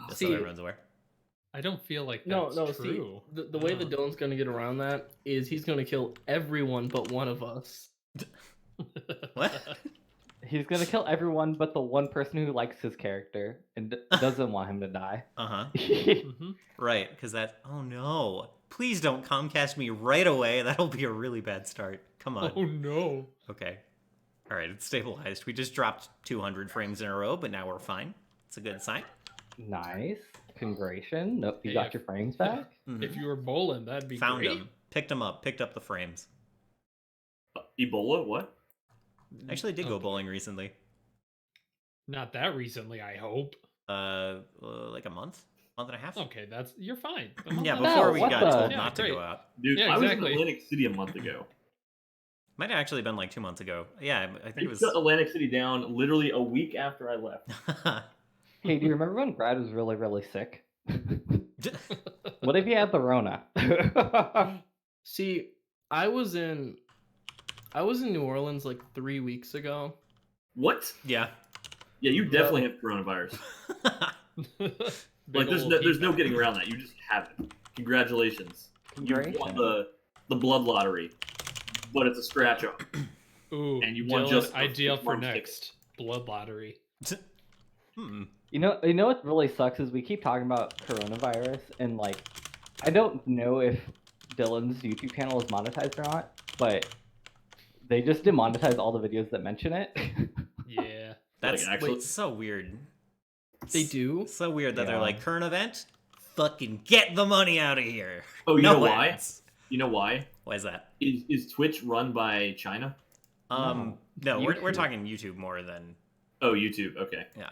Just so See, everyone's aware. I don't feel like no, that's no. See, true. the way that Dylan's gonna get around that is he's gonna kill everyone but one of us. What? He's gonna kill everyone but the one person who likes his character and doesn't want him to die. Uh-huh. Mhm. Right, because that... Oh, no. Please don't Comcast me right away. That'll be a really bad start. Come on. Oh no. Okay. All right, it's stabilized. We just dropped 200 frames in a row, but now we're fine. It's a good sign. Nice. Congratulations. Nope, you Hey, got if- your frames back. If you were bowling, that'd be Found great. them. Picked them up. Picked up the frames. Ebola? What? Actually did go Okay. bowling recently. Not that recently, I hope. Like a month? Month and a half? Okay, you're fine. Yeah, No, before we what got the- told Yeah, not to great. go out. Dude, Yeah, I was in exactly. Atlantic City a month ago. Might have actually been like 2 months ago. Yeah, I think They it was... shut Atlantic City down literally a week after I left. Hey, do you remember when Brad was really, really sick? What if he had the Rona? See, I was in New Orleans like 3 weeks ago. What? Yeah. Yeah, you definitely have coronavirus. Like, there's no getting around that. You just have it. Congratulations. You won the blood lottery, but it's a scratch off. Ooh, And you won Dylan, just ideal for one ticket. next blood lottery. You know what really sucks is we keep talking about coronavirus, and like, I don't know if Dylan's YouTube channel is monetized or not, but they just demonetize all the videos that mention it. Yeah. That's Like, actually- so weird. They do? So weird that they're Yeah. like, current event? Fucking get the money out of here. Oh, you No know why? ads. You know why? Why is that? Is Twitch run by China? No, we're YouTube. talking YouTube more than... Oh, YouTube. Okay. Yeah.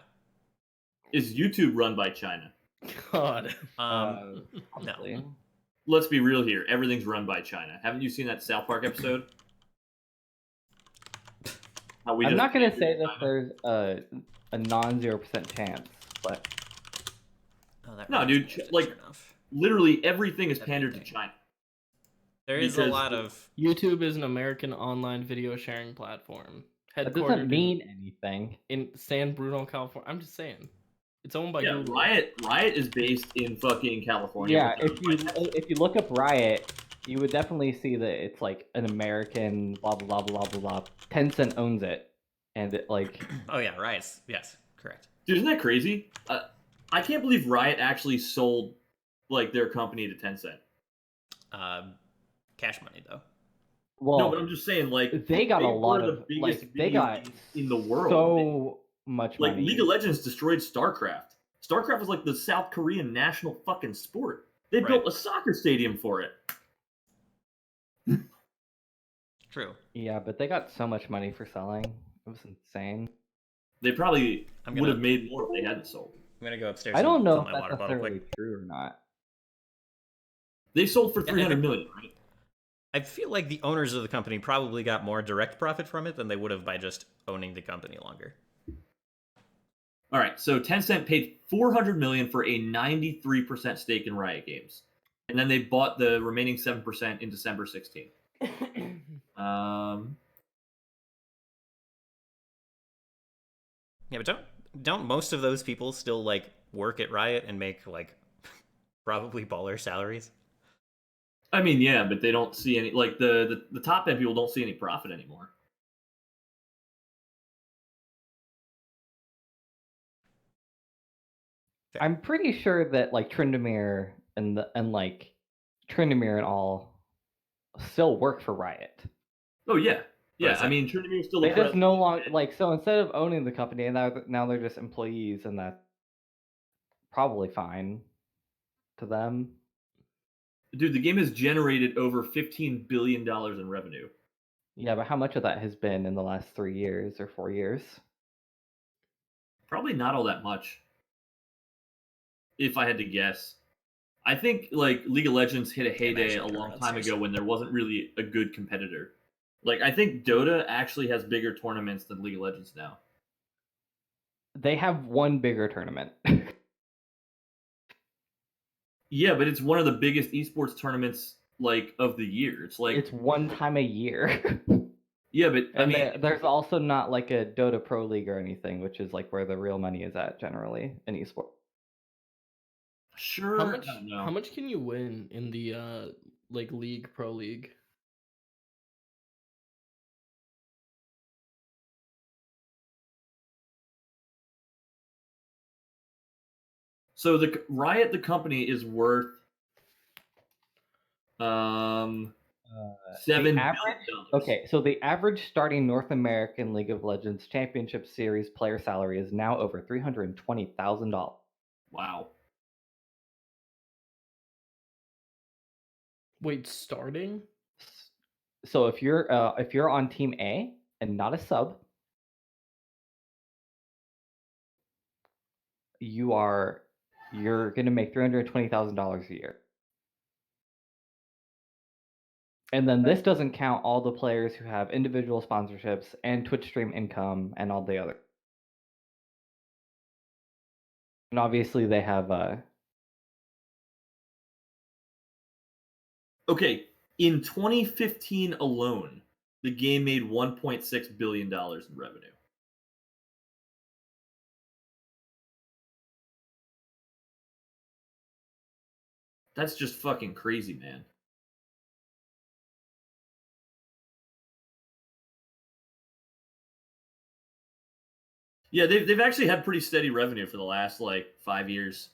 Is YouTube run by China? God. Honestly. Let's be real here. Everything's run by China. Haven't you seen that South Park episode? How we I'm just not gonna panders say to that China? there's a non-0% chance, but Oh, that No, really dude, is like- enough. Literally everything is pandered to Everything. China. There is a because- lot of... YouTube is an American online video sharing platform. that Headquartered doesn't mean anything. in San Bruno, California. I'm just saying. It's owned by Yeah, Google. Riot is based in fucking California. Yeah, which if is you look up Riot, you would definitely see that it's like an American blah blah blah blah blah blah. Tencent owns it, and it like Oh yeah, right. Yes, correct. Dude, isn't that crazy? I can't believe Riot actually sold like their company to Tencent. Cash money, though. well, No, but I'm just saying, like they got a were lot the of biggest like they video got games in the world. so much Like money. League of Legends destroyed StarCraft. StarCraft was like the South Korean national fucking sport. They Right. built a soccer stadium for it. True. Yeah, but they got so much money for selling. It was insane. They probably I'm would gonna- have made more if they hadn't sold. I'm gonna go upstairs. I don't and know fill if my that's water bottle necessarily quick. true or not. They sold for Yeah, I 300 think- million, right? I feel like the owners of the company probably got more direct profit from it than they would have by just owning the company longer. All right, so Tencent paid 400 million for a 93% stake in Riot Games, and then they bought the remaining 7% in December 16. Yeah, but don't most of those people still like work at Riot and make like probably baller salaries? I mean, yeah, but they don't see any like the top end people don't see any profit anymore. I'm pretty sure that like Tryndamere and Tryndamere and all still work for Riot. Oh yeah, yeah. is I that? mean, Trinity is still They the just no longer president. like so instead of owning the company, and now they're just employees, and that's probably fine to them. Dude, the game has generated over $15 billion in revenue. Yeah, but how much of that has been in the last 3 years or 4 years? Probably not all that much. If I had to guess. I think like League of Legends hit a heyday a actually long around time six. ago when there wasn't really a good competitor. Like I think Dota actually has bigger tournaments than League of Legends now. They have one bigger tournament. Yeah, but it's one of the biggest esports tournaments like of the year. It's like It's one time a year. yeah, but I And mean there's also not like a Dota Pro League or anything, which is like where the real money is at generally in esports. Sure. How I much? don't know. How much can you win in the like pro league? So the Riot, the company, is worth The $7 average. billion. Okay, so the average starting North American League of Legends Championship Series player salary is now over $320,000. Wow. Wait, starting? So if you're on Team A and not a sub, you're gonna make $320,000 a year. And then this doesn't count all the players who have individual sponsorships and Twitch stream income and all the other. And obviously they have Okay, in 2015 alone, the game made $1.6 billion in revenue. That's just fucking crazy, man. Yeah, they've actually had pretty steady revenue for the last like 5 years.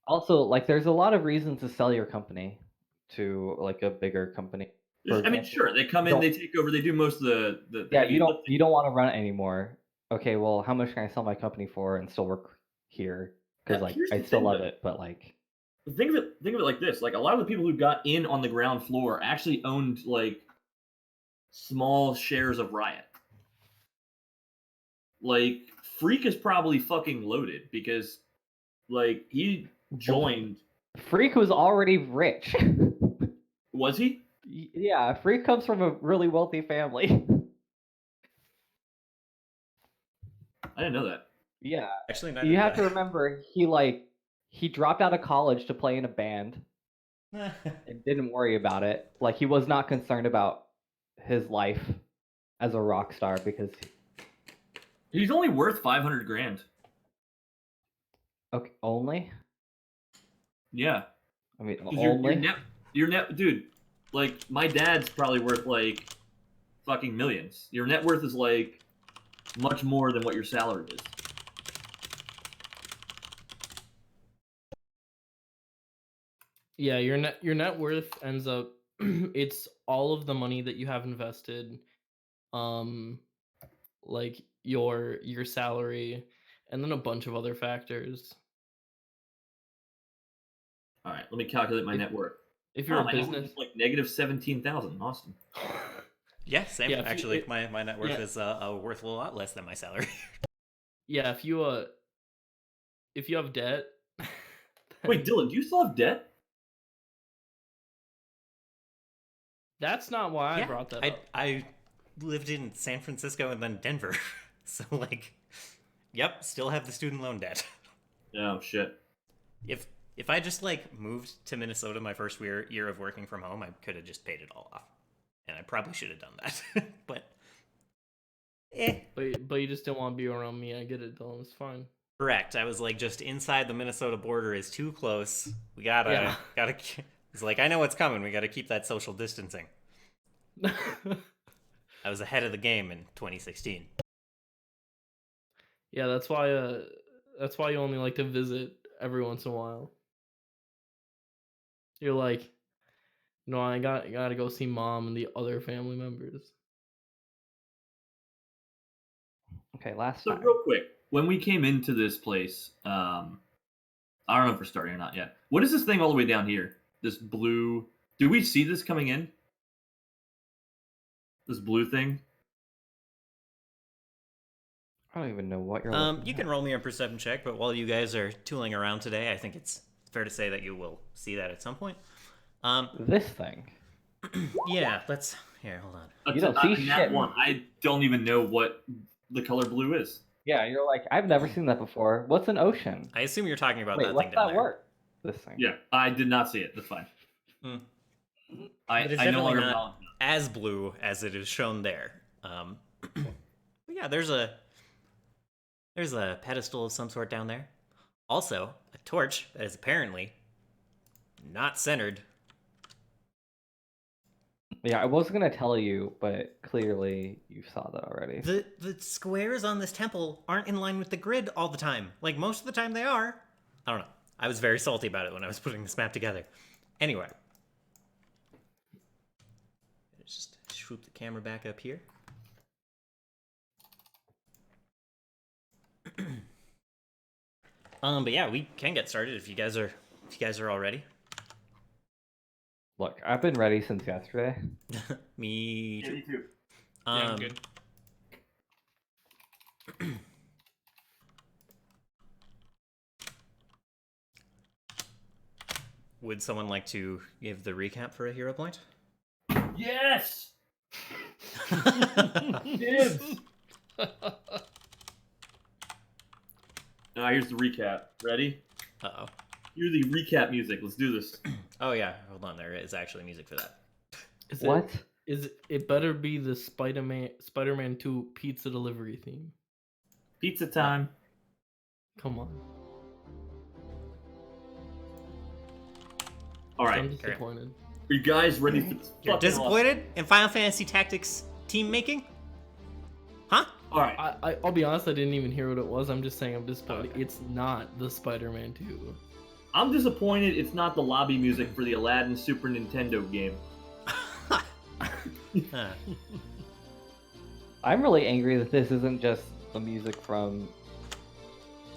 also like there's a lot of reasons to sell your company to like a bigger company. For I mean, example, sure, they come in, they take over, they do most of the yeah, heavy lifting. you don't want to run it anymore. Okay, well, how much can I sell my company for and still work here? Because like Here's I the still thing, love though. it, but like Think of it like this: like a lot of the people who got in on the ground floor actually owned like small shares of Riot. Like Freak is probably fucking loaded because like he joined. Freak was already rich. Was he? Yeah, Freak comes from a really wealthy family. I didn't know that. Yeah, Actually, neither you did have to remember he dropped out of college to play in a band I. and didn't worry about it. Like he was not concerned about his life as a rock star because He's only worth 500 grand. okay, only. Yeah, I mean, because only. your net, dude. Like my dad's probably worth like fucking millions. Your net worth is like much more than what your salary is. Yeah, your net worth ends up it's all of the money that you have invested, like your salary, and then a bunch of other factors. All right, let me calculate my If- net worth. If you're Oh, a my net worth business, is like negative 17,000. Awesome. Yeah, same. Yeah, if you- Actually, my net worth yeah. is worth a lot less than my salary. yeah, if you have debt, Wait, Dylan, do you still have debt? that's not why I Yeah, brought that I up. I lived in San Francisco and then Denver, so like, yep, still have the student loan debt. Oh shit. If I just like moved to Minnesota my first year of working from home, I could have just paid it all off, and I probably should have done that. But But you just didn't want to be around me. I get it, Dylan. It's fine. correct. I was like, just inside the Minnesota border is too close. We Yeah. gotta. It's like I know what's coming. We gotta keep that social distancing. I was ahead of the game in 2016. Yeah, that's why you only like to visit every once in a while. You're like, no, I gotta go see mom and the other family members. Okay, last So time. real quick, when we came into this place, I don't know if we're starting or not yet. What is this thing all the way down here? This blue. Do we see this coming in? This blue thing. I don't even know what you're looking You at. can roll me a perception check, but while you guys are tooling around today, I think it's fair to say that you will see that at some point. This thing. Yeah, let's. Here, hold on. You don't see That shit. one. I don't even know what the color blue is. Yeah, you're like, I've never seen that before. What's an ocean? I assume you're talking about Wait, that what's thing down that there. word? This thing. Yeah, I did not see it. That's fine. Hmm. I But it's no definitely longer not acknowledge that. as blue as it is shown there. But yeah, there's a pedestal of some sort down there. Also, a torch that is apparently not centered. Yeah, I was gonna tell you, but clearly you saw that already. The squares on this temple aren't in line with the grid all the time. Like, most of the time they are. I don't know. I was very salty about it when I was putting this map together. Anyway. Let's just swoop the camera back up here. But yeah, we can get started if you guys are all ready. Look, I've been ready since yesterday. Me too. me too. Yeah, I'm good. Would someone like to give the recap for a hero point? Yes. Dibs. Here's the recap. Ready? Uh-oh. Hear the recap music. Let's do this. Oh yeah, hold on. There is actually music for that. Is What? It better be the Spider-Man 2 pizza delivery theme. Pizza time. Come on. All right. I'm disappointed. Are you guys ready for this? You're fucking disappointed in Final Fantasy Tactics team making? Huh? awesome- All right. I'll be honest, I didn't even hear what it was. I'm just saying I'm disappointed. Okay. It's not the Spider-Man 2. I'm disappointed it's not the lobby music for the Aladdin Super Nintendo game. Huh. I'm really angry that this isn't just the music from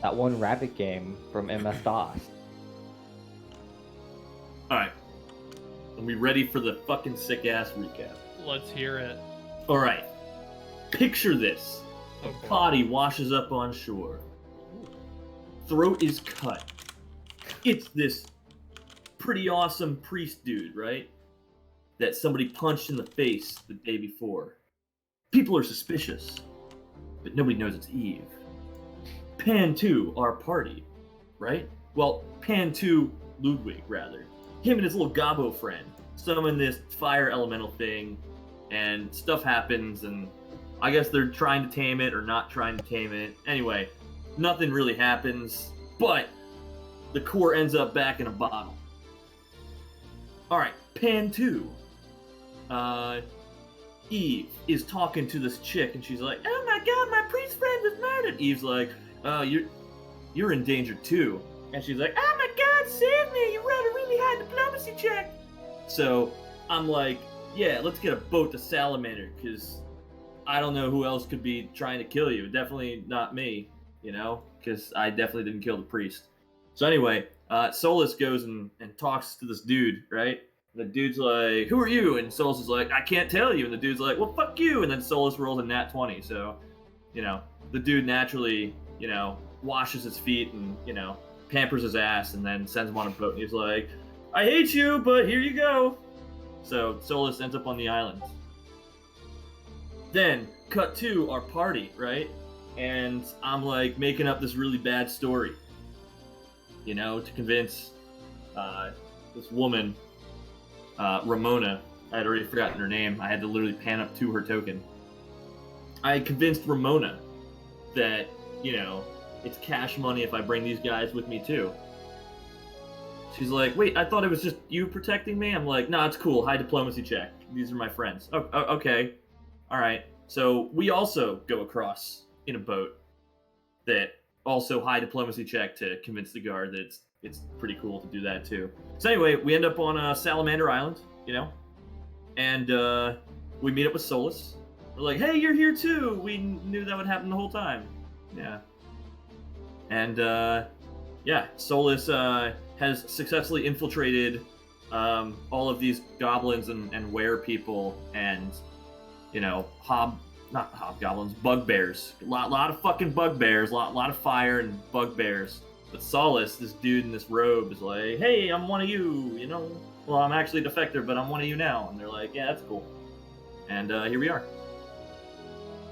that one rabbit game from MS-DOS. All right. Are we ready for the fucking sick ass recap? Let's hear it. All right. Picture this. Oh, A boy. body washes up on shore. Throat is cut. It's this pretty awesome priest dude, right? That somebody punched in the face the day before. People are suspicious, but nobody knows it's Eve. Pan 2, our party, right? Well, Pan 2, Ludwig, rather. Him and his little gobbo friend summon this fire elemental thing, and stuff happens, and I guess they're trying to tame it or not trying to tame it. Anyway, nothing really happens, but the core ends up back in a bottle. Alright, Pan 2. Eve is talking to this chick, and she's like, "Oh my god, my priest friend was murdered." Eve's like, you're in danger too." And she's like, "Oh my god, save me! You wrote a really high diplomacy check." So I'm like, yeah, let's get a boat to Salamander, because I don't know who else could be trying to kill you. Definitely not me, you know, because I definitely didn't kill the priest. So anyway, Solus goes and talks to this dude, right? The dude's like, "Who are you?" And Solus is like, "I can't tell you." And the dude's like, "Well, fuck you." And then Solus rolls a nat 20. So, you know, the dude naturally, you know, washes his feet and, you know, pampers his ass and then sends him on a boat. And he's like, "I hate you, but here you go." So Solus ends up on the island. Then, cut to our party, right? And I'm like making up this really bad story, you know, to convince this woman, Ramona. I had already forgotten her name. I had to literally pan up to her token. I convinced Ramona that, you know, it's cash money if I bring these guys with me too. She's like, "Wait, I thought it was just you protecting me." I'm like, "No, it's cool. High diplomacy check. These are my friends." Oh, okay. All right. So we also go across in a boat that also high diplomacy check to convince the guard that it's pretty cool to do that too. So anyway, we end up on Salamander Island, you know, and we meet up with Solus. We're like, "Hey, you're here too. We knew that would happen the whole time." Yeah. And yeah, Solus has successfully infiltrated all of these goblins and were people, and, you know, not hobgoblins, bugbears. A lot of fucking bugbears, lot of fire and bugbears. But Solus, this dude in this robe, is like, "Hey, I'm one of you, you know. Well, I'm actually a defector, but I'm one of you now." And they're like, "Yeah, that's cool." And here we are.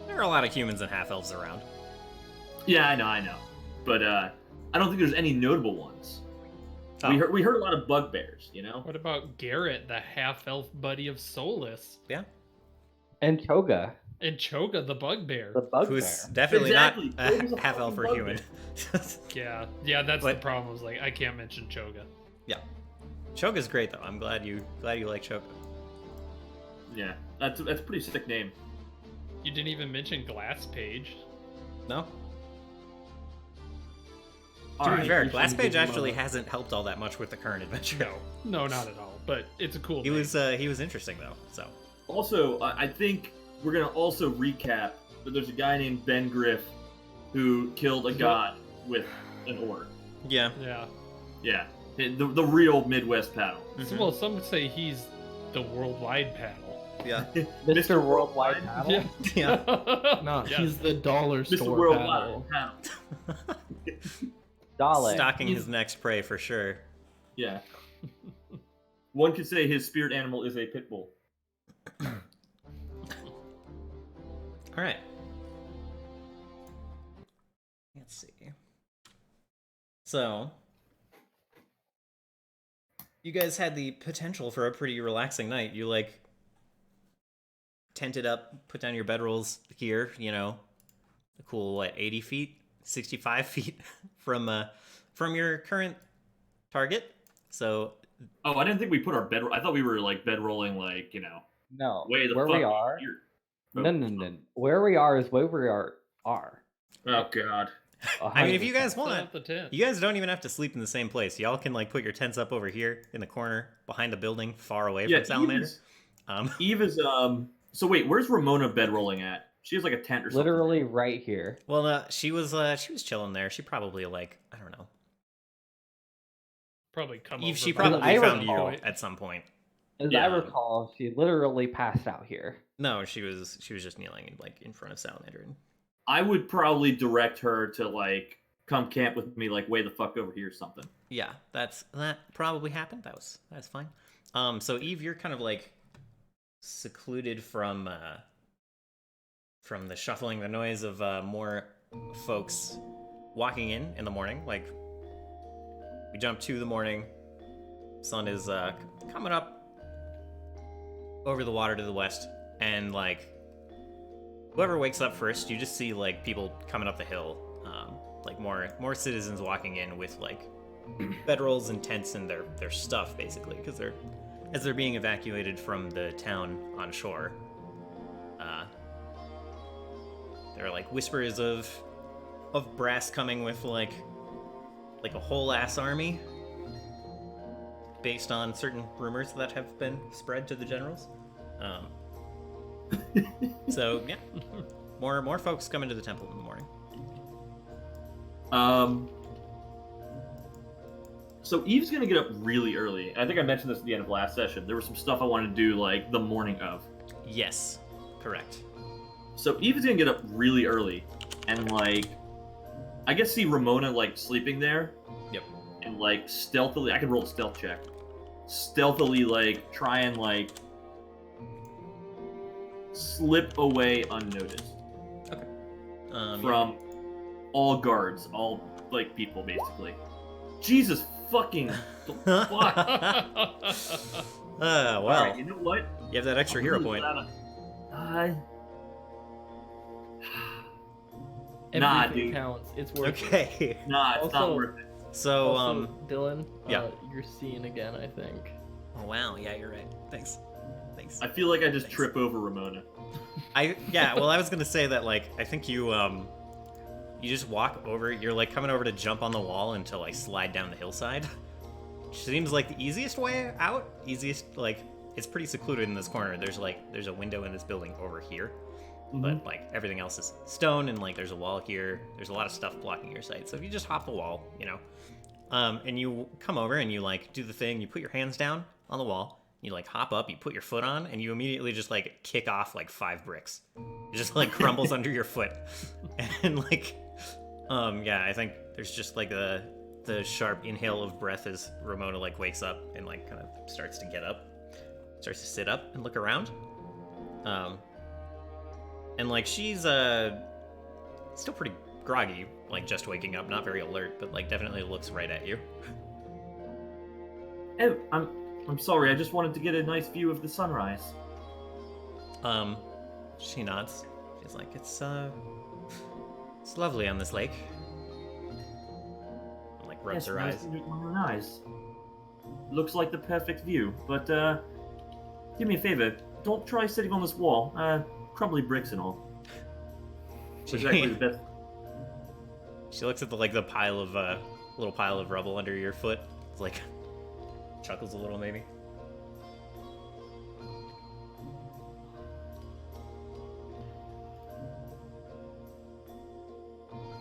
There are a lot of humans and half-elves around. Yeah, I know. But I don't think there's any notable ones. Oh. We heard a lot of bugbears, you know? What about Garrett, the half-elf buddy of Solus? Yeah. And Toga. And Choga, the bugbear. The bugbear. Who's definitely Exactly. not Choga's a a half elf or fucking human. Yeah, that's But- the problem. I was like, I can't mention Choga. Yeah, Choga's great though. I'm glad you like Choga. Yeah, that's a pretty sick name. You didn't even mention Glass Page. No, All to be right. fair, we should Glass give Page him actually a- hasn't helped all that much with the current adventure. No, not at all. But it's a cool. He name. was interesting though. So Also, I think we're gonna also recap that there's a guy named Ben Griff who killed a god with an oar. yeah, Yeah. Yeah, the real Midwest paddle. So, well, some would say he's the worldwide paddle. yeah, Mr. Worldwide Paddle. Yeah. yeah. No, Yes. he's the dollar Mr. store Worldwide paddle. paddle. Dolly. Stalking He's- his next prey for sure. Yeah. One could say his spirit animal is a pit bull. All right. Let's see. So, you guys had the potential for a pretty relaxing night. You like tented up, put down your bedrolls here. You know, a cool 80 feet, 65 feet from your current target. So, Oh, I didn't think we put our bed. I thought we were like bed rolling, like No, way the where fuck we are. here. No. Where we are is where we are. Oh god. I mean, if you guys 100%. Set want, up the tent. you guys don't even have to sleep in the same place. Y'all can like put your tents up over here in the corner behind a building far away Yeah, from Salamander. Eve is So wait, where's Ramona bed rolling at? She has like a tent or something. Literally right here. Well, she was chilling there. She probably like I don't know. Probably come Eve, over. she by probably I found recall- you at some point. As Yeah. I recall, she literally passed out here. No, she was just kneeling like in front of Salamander. And... I would probably direct her to like come camp with me, like way the fuck over here or something. Yeah, that probably happened. That's fine. So Eve, you're kind of like secluded from the shuffling, the noise of more folks walking in the morning. Like we jump to the morning, sun is coming up over the water to the west, and like whoever wakes up first, you just see like people coming up the hill, like more citizens walking in with like bedrolls and tents and their stuff basically, because as they're being evacuated from the town on shore. There are like whispers of brass coming with like a whole ass army based on certain rumors that have been spread to the generals. So yeah, more folks come into the temple in the morning. So Eve's gonna get up really early. I think I mentioned this at the end of last session. There was some stuff I wanted to do like the morning of. Yes, correct. So Eve is gonna get up really early, and like, I guess see Ramona like sleeping there, Yep. and like stealthily. I can roll a stealth check. Stealthily, like try and like slip away unnoticed from all guards, all like people basically. Jesus fucking fuck! Well, Alright, you know what? you have that extra hero point. Nah, Everything dude. counts. It's worth it. Okay. Nah, it's not Also- worth it. So, Also, Dylan, yeah. you're seeing again, I think. Oh wow, yeah, you're right. Thanks. I feel like I just Thanks. trip over Ramona. Well, I was gonna say that like I think you just walk over. You're like coming over to jump on the wall and to like slide down the hillside. Which seems like the easiest way out. Like it's pretty secluded in this corner. There's a window in this building over here, but like everything else is stone and like there's a wall here. There's a lot of stuff blocking your sight. So if you just hop the wall, and you come over and you like do the thing. You put your hands down on the wall. You like hop up, you put your foot on, and you immediately just like kick off like 5 bricks. It just like crumbles under your foot, and like, I think there's just like the sharp inhale of breath as Ramona like wakes up and like kind of starts to get up, starts to sit up and look around, and like she's still pretty groggy, like just waking up, not very alert, but like definitely looks right at you. Hey, I'm sorry. I just wanted to get a nice view of the sunrise. She nods. She's like, it's lovely on this lake. And, like, rubs her eyes. Nice. Looks like the perfect view, but do me a favor. Don't try sitting on this wall. Crumbly bricks and all. Which is actually the best. She looks at the little pile of rubble under your foot. It's like chuckles a little maybe.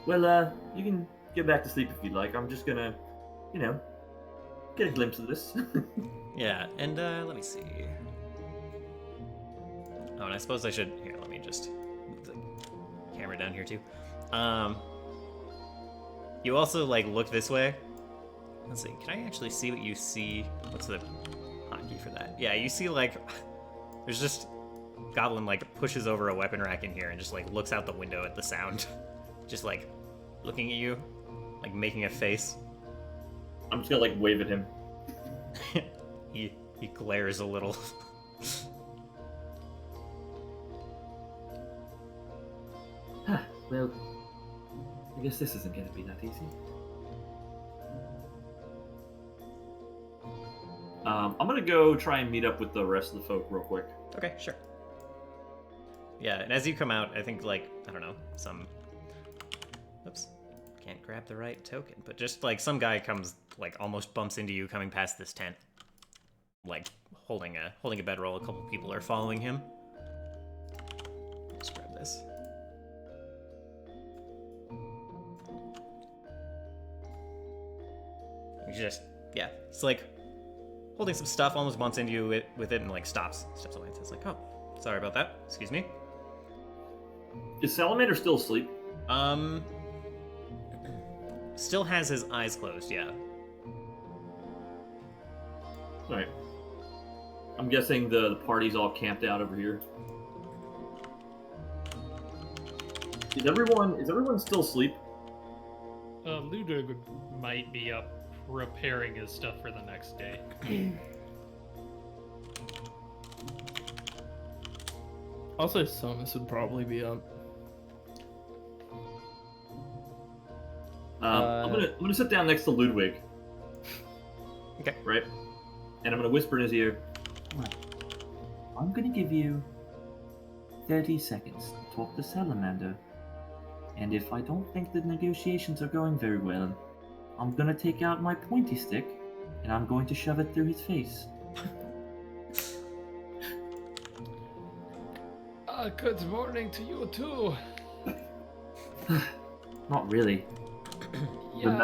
Well, you can get back to sleep if you'd like. I'm just gonna, get a glimpse of this. Yeah, and let me see. Oh, and I suppose I should. Here, let me just move the camera down here too. You also look this way. Let's see. Can I actually see what you see? What's the hotkey for that? Yeah, you see there's just Goblin pushes over a weapon rack in here and just looks out the window at the sound, just looking at you, making a face. I'm just gonna wave at him. He glares a little. Well, I guess this isn't gonna be that easy. I'm gonna go try and meet up with the rest of the folk real quick. Okay, sure. Yeah, and as you come out, I think I don't know, oops, can't grab the right token, but just some guy comes almost bumps into you coming past this tent, holding a bedroll. A couple people are following him. Let's grab this. He's holding some stuff, almost bumps into you with it, and steps away and says oh, sorry about that. Excuse me. Is Salamander still asleep? Still has his eyes closed, yeah. Alright. I'm guessing the party's all camped out over here. Is everyone still asleep? Ludwig might be up repairing his stuff for the next day. I'll say Sonus would probably be up. I'm gonna sit down next to Ludwig. Okay. Right? And I'm gonna whisper in his ear. I'm gonna give you 30 seconds to talk to Salamander. And if I don't think the negotiations are going very well, I'm gonna take out my pointy stick and I'm going to shove it through his face. Good morning to you too. Not really. Yeah,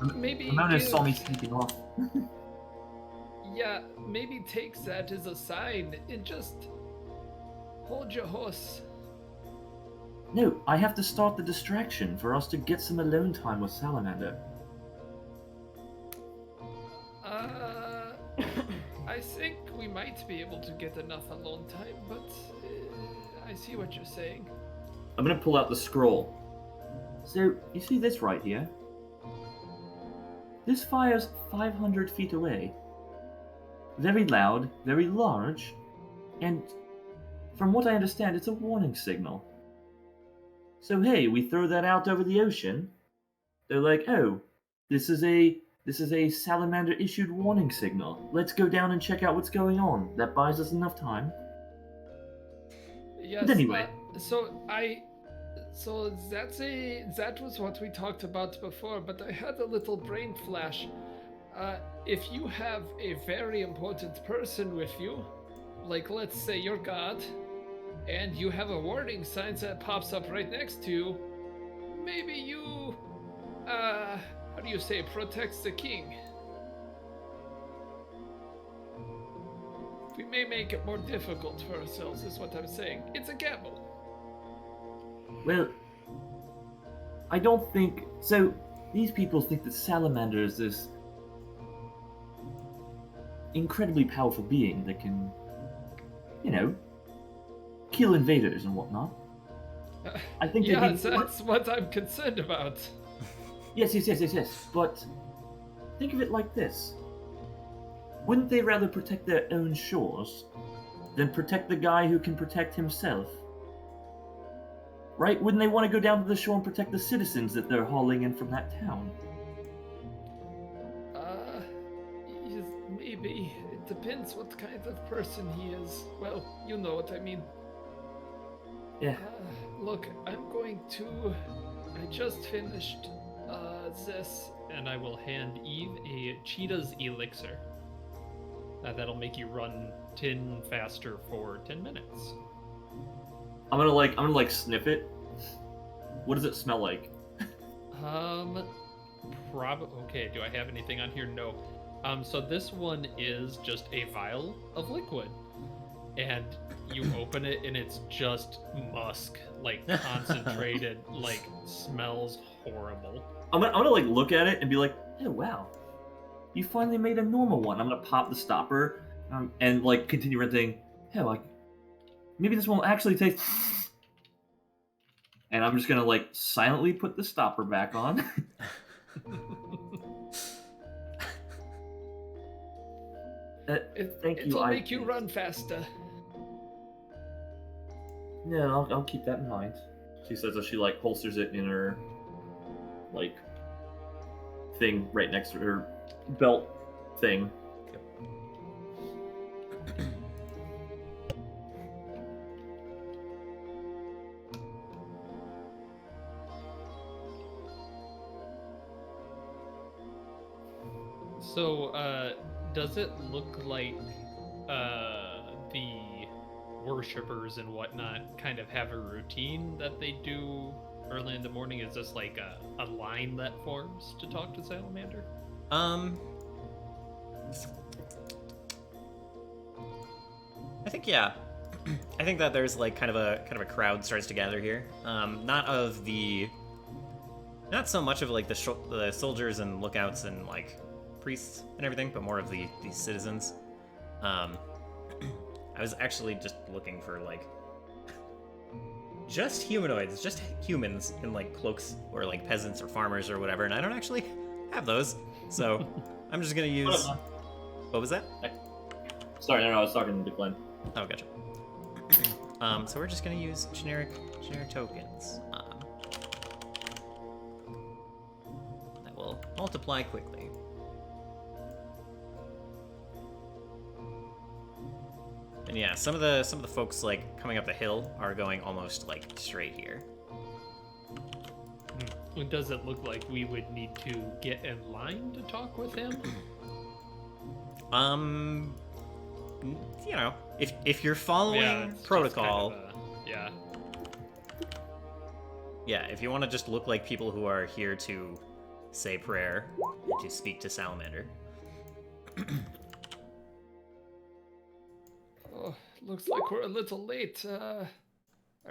Ramona saw me sneaking off. Yeah, maybe take that as a sign and just hold your horse. No, I have to start the distraction for us to get some alone time with Salamander. I think we might be able to get enough alone time, but I see what you're saying. I'm gonna pull out the scroll. So, you see this right here? This fires 500 feet away. Very loud, very large, and from what I understand, it's a warning signal. So hey, we throw that out over the ocean. They're like, oh, this is a Salamander issued warning signal. Let's go down and check out what's going on. That buys us enough time. Yes. But anyway. So that was what we talked about before, but I had a little brain flash. If you have a very important person with you, let's say your god, and you have a warning sign that pops up right next to you, maybe you, how do you say, protects the king. We may make it more difficult for ourselves, is what I'm saying. It's a gamble. Well, I don't think... So, these people think that Salamander is this incredibly powerful being that can, kill invaders and whatnot. I think that's what I'm concerned about. Yes. But think of it like this. Wouldn't they rather protect their own shores than protect the guy who can protect himself? right? Wouldn't they want to go down to the shore and protect the citizens that they're hauling in from that town? Yes, maybe. It depends what kind of person he is. Well, you know what I mean. Yeah. Look, I'm going to. I just finished this. And I will hand Eve a cheetah's elixir. That'll make you run 10 faster for 10 minutes. I'm gonna sniff it. What does it smell like? Okay, do I have anything on here? No. So this one is just a vial of liquid. And you open it and it's just musk, like concentrated, like smells horrible. I'm gonna like look at it and be like, oh wow, you finally made a normal one. I'm gonna pop the stopper and like continue rinsing. Hey, like maybe this one will actually taste. And I'm just gonna like silently put the stopper back on. Thank you. It'll make you run faster. Yeah, I'll keep that in mind. She says as she like holsters it in her like thing right next to her belt thing. So, does it look like the worshippers and whatnot kind of have a routine that they do early in the morning? Is this like a line that forms to talk to Salamander? I think yeah. I think that there's like kind of a crowd starts to gather here. Not so much of like the soldiers and lookouts and like priests and everything, but more of these citizens. I was actually just looking for like just humanoids, just humans in like cloaks or like peasants or farmers or whatever, and I don't actually have those, so I'm just gonna use. What was that? Sorry, no, I was talking to Glenn. Oh, gotcha. So we're just gonna use generic tokens. That will multiply quickly. And yeah, some of the folks like coming up the hill are going almost like straight here. And does it look like we would need to get in line to talk with him? You know, if you're following protocol, yeah. Yeah, if you want to just look like people who are here to say prayer, and to speak to Salamander. Oh, looks like we're a little late. Are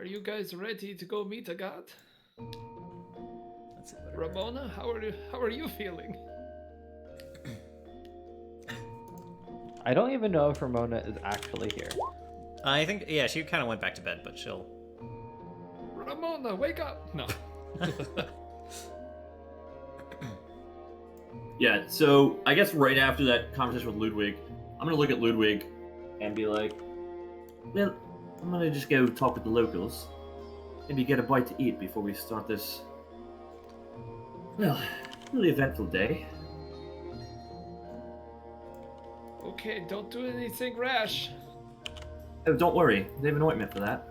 you guys ready to go meet a god? Let's see what Ramona, how are you feeling? I don't even know if Ramona is actually here. I think, yeah, she kind of went back to bed, but she'll... Ramona, wake up! No. Yeah, so I guess right after that conversation with Ludwig, I'm gonna look at Ludwig and be like, well, I'm gonna just go talk with the locals. Maybe get a bite to eat before we start this, well, really eventful day. Okay, don't do anything rash. Oh, don't worry. They have an ointment for that.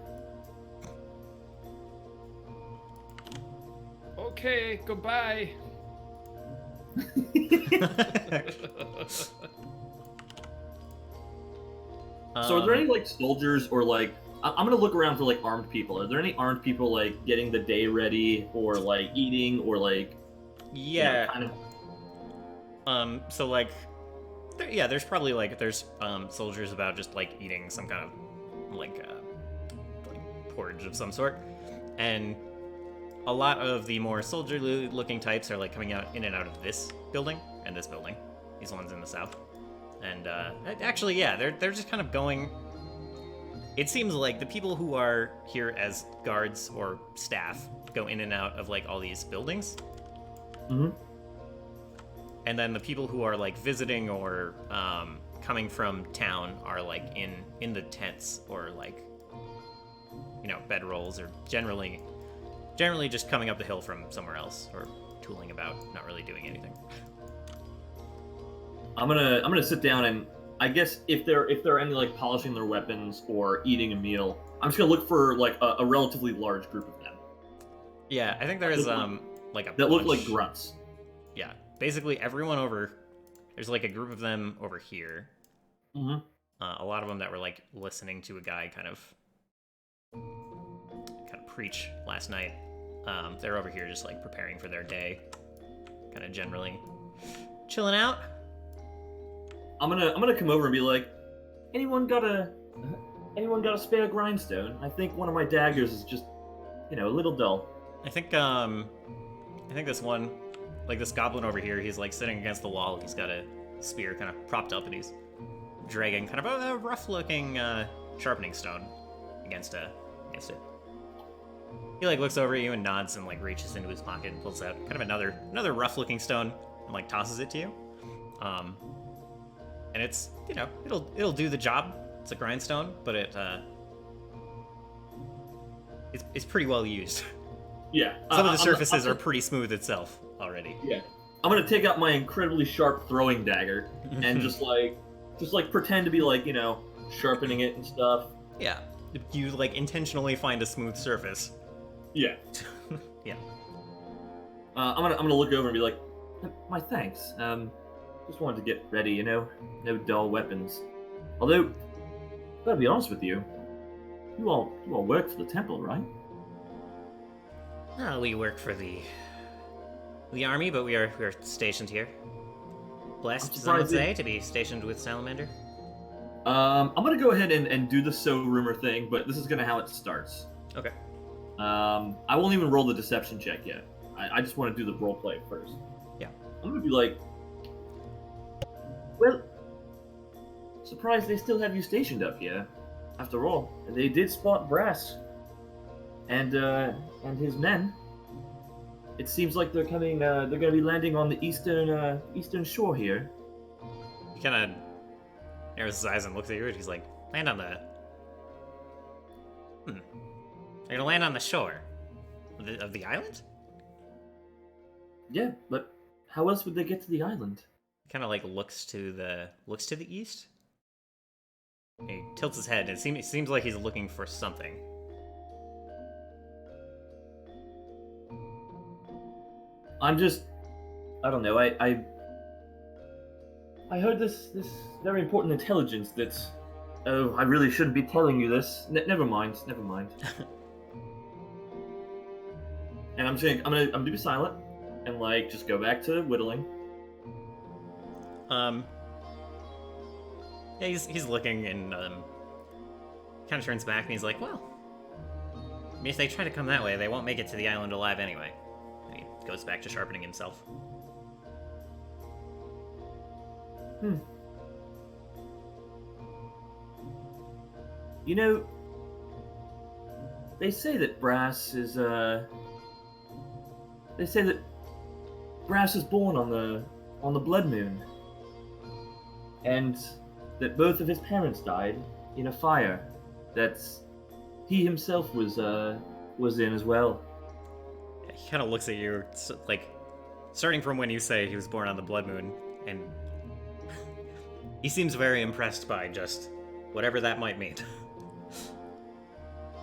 Okay, goodbye. So are there any, like, soldiers or, like... I'm gonna look around for, like, armed people. Are there any armed people, like, getting the day ready or, like, eating or, like... Yeah. You know, kind of... So, like... there's probably, like, soldiers about just, like, eating some kind of, like porridge of some sort. And a lot of the more soldierly-looking types are, like, coming out in and out of this building and this building. These ones in the south. And, actually, yeah, they're just kind of going... It seems like the people who are here as guards or staff go in and out of, like, all these buildings. Mm-hmm. And then the people who are, like, visiting or coming from town are, like, in the tents or, like, you know, bedrolls or generally generally just coming up the hill from somewhere else or tooling about, not really doing anything. I'm gonna sit down and I guess if they're any like polishing their weapons or eating a meal, I'm just gonna look for like a relatively large group of them. Yeah, I think there is like a that look bunch. like grunts. Yeah, basically everyone over. There's like a group of them over here. Mm-hmm. A lot of them that were like listening to a guy kind of preach last night. They're over here just like preparing for their day, kind of generally chilling out. I'm gonna come over and be like, anyone got a spare grindstone? I think one of my daggers is just, a little dull. I think this one, like this goblin over here, he's like sitting against the wall. He's got a spear kind of propped up, and he's dragging kind of a rough-looking sharpening stone against it. He like looks over at you and nods and like reaches into his pocket and pulls out kind of another rough-looking stone and like tosses it to you. And it's it'll do the job. It's a grindstone, but it's pretty well used. Yeah. Some of the surfaces are pretty smooth itself already. Yeah. I'm gonna take out my incredibly sharp throwing dagger and just pretend to be like, sharpening it and stuff. Yeah. You like intentionally find a smooth surface. Yeah. Yeah. I'm gonna look over and be like, my thanks. Just wanted to get ready, no dull weapons. Although, gotta be honest with you, you all work for the temple, right? We work for the army, but we are stationed here. Blessed, some would say, to be stationed with Salamander. I'm gonna go ahead and do the so rumor thing, but this is gonna how it starts. Okay. I won't even roll the deception check yet. I just want to do the role play first. Yeah. I'm gonna be like, well, surprised they still have you stationed up here. After all, they did spot Brass and his men. It seems like they're coming. They're gonna be landing on the eastern shore here. He kind of narrows his eyes and looks at you, and he's like, "Land on the. They're gonna land on the shore of the island." Yeah, but how else would they get to the island? He kind of like looks to the east. He tilts his head. It seems like he's looking for something. I don't know. I heard this very important intelligence that's. Oh, I really shouldn't be telling you this. Never mind. And I'm gonna be silent and like just go back to whittling. Yeah, he's looking and kind of turns back and he's like, "Well, I mean, if they try to come that way, they won't make it to the island alive anyway." And he goes back to sharpening himself. They say that Brass is born on the blood moon, and that both of his parents died in a fire that he himself was in as well. Yeah, he kind of looks at you, like, starting from when you say he was born on the blood moon, and he seems very impressed by just whatever that might mean.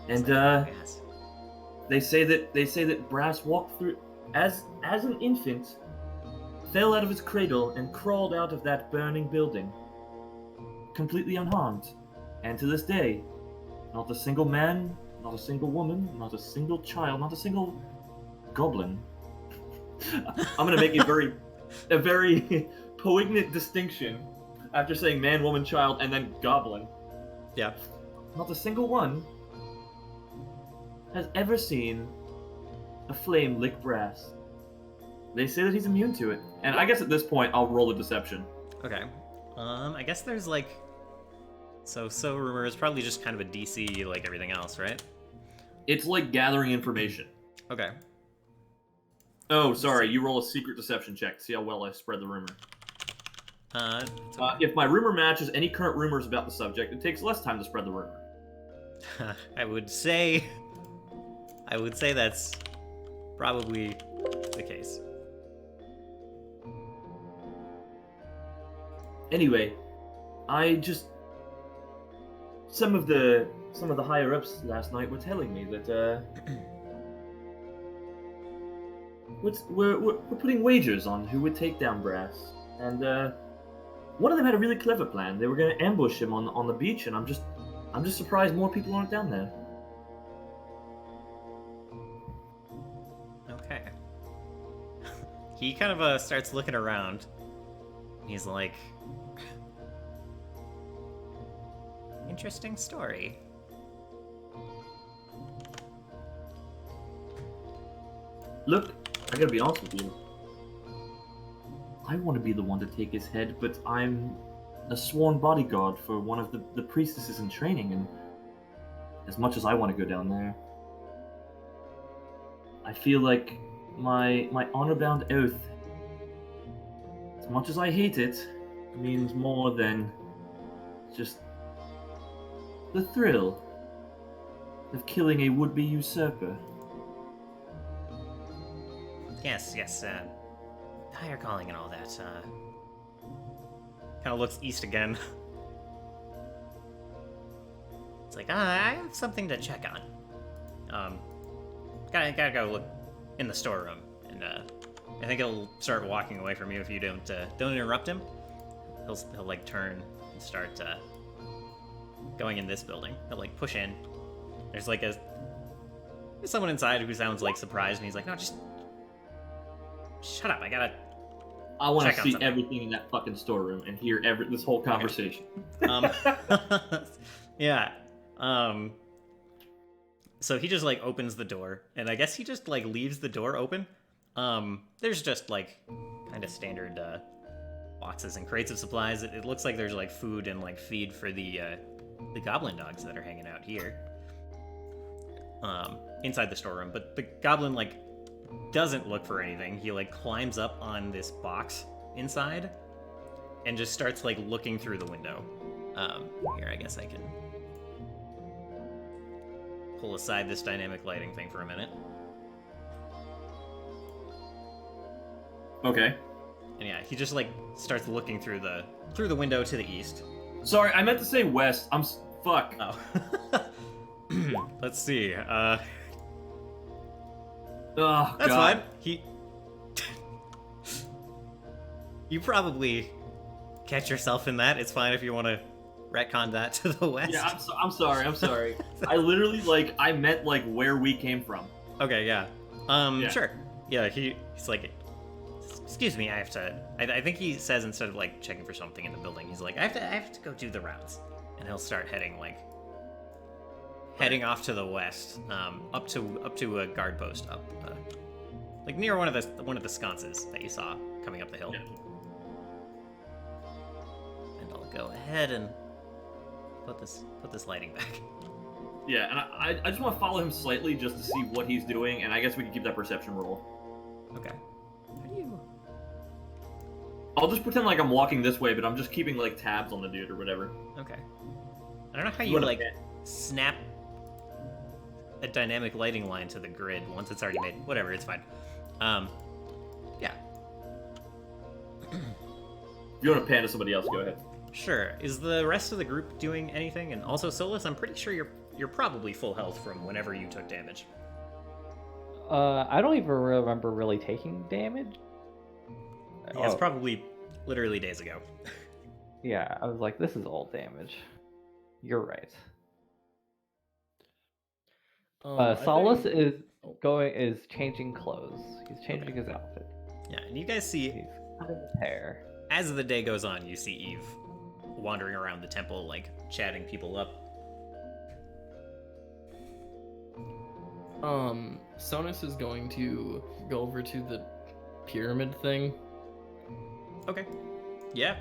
And Yes. they say that Brass walked through as an infant, fell out of his cradle and crawled out of that burning building, completely unharmed. And to this day, not a single man, not a single woman, not a single child, not a single goblin. I'm gonna make a very poignant distinction after saying man, woman, child, and then goblin. Yeah. Not a single one has ever seen a flame lick Brass. They say that he's immune to it. And I guess at this point, I'll roll a deception. Okay. I guess there's like... So rumor is probably just kind of a DC like everything else, right? It's like gathering information. Okay. Oh, sorry, you roll a secret deception check to see how well I spread the rumor. It's okay. If my rumor matches any current rumors about the subject, it takes less time to spread the rumor. I would say that's probably the case. Anyway, some of the higher ups last night were telling me that we're putting wagers on who would take down Brass, and one of them had a really clever plan. They were going to ambush him on the beach, and I'm just surprised more people aren't down there. Okay. He kind of starts looking around. He's like, interesting story. Look, I gotta be honest with you. I want to be the one to take his head, but I'm a sworn bodyguard for one of the priestesses in training, and as much as I want to go down there, I feel like my honor-bound oath, as much as I hate it, means more than just the thrill of killing a would-be usurper. Yes, higher calling and all that. Kind of looks east again. It's like, I have something to check on. Gotta go look in the storeroom, and I think he'll start walking away from you if you don't interrupt him. He'll like turn and start going in this building. He'll like push in. There's like there's someone inside who sounds like surprised, and he's like, no, just shut up. I want check to on see something." everything in that fucking storeroom and hear this whole conversation. Yeah. So he just like opens the door, and I guess he just like leaves the door open. There's just like kind of standard boxes and crates of supplies. It looks like there's like food and like feed for the goblin dogs that are hanging out here. Inside the storeroom, but the goblin like doesn't look for anything. He like climbs up on this box inside and just starts like looking through the window. Here, I guess I can pull aside this dynamic lighting thing for a minute. Okay. And yeah, he just like starts looking through the window to the east. Sorry, I meant to say west. Fuck. Oh. Let's see. Oh, That's God. fine. You probably catch yourself in that. It's fine if you want to retcon that to the west. Yeah, I'm sorry. I literally, I meant, where we came from. Okay, yeah. Yeah. Sure. Yeah, he's like, excuse me, I have to... I think he says instead of, checking for something in the building, he's like, I have to go do the rounds. And he'll start heading off to the west, up to a guard post up, near one of the sconces that you saw coming up the hill. Yeah. And I'll go ahead and put this lighting back. Yeah, and I just want to follow him slightly just to see what he's doing, and I guess we can keep that perception roll. Okay. How do you? I'll just pretend like I'm walking this way, but I'm just keeping, tabs on the dude or whatever. Okay. I don't know how you What a- snap a dynamic lighting line to the grid once it's already made. Whatever, it's fine. Yeah. If you want to pan to somebody else, go ahead. Sure. Is the rest of the group doing anything? And also, Solus, I'm pretty sure you're probably full health from whenever you took damage. I don't even remember really taking damage. Yeah, it's probably literally days ago. Yeah, I was like, this is old damage. You're right. Solus is changing clothes. He's changing his outfit. Yeah, and you guys see, He's cutting his hair. as the day goes on, you see Eve wandering around the temple, chatting people up. Sonus is going to go over to the pyramid thing. Okay. Yeah.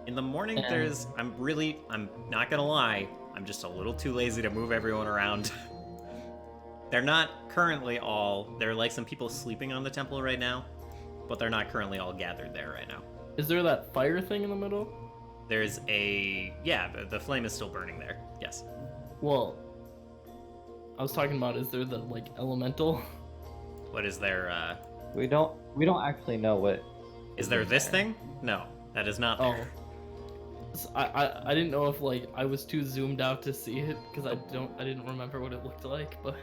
In the morning, And- I'm not gonna lie, I'm just a little too lazy to move everyone around. They're not currently there are some people sleeping on the temple right now, but they're not currently all gathered there right now. Is there that fire thing in the middle? There's the flame is still burning there. Yes. Well, I was talking about, is there the like elemental? What is there? We don't actually know what. Is there in this there. thing? No, that is not there. I didn't know if like I was too zoomed out to see it because I didn't remember what it looked like, but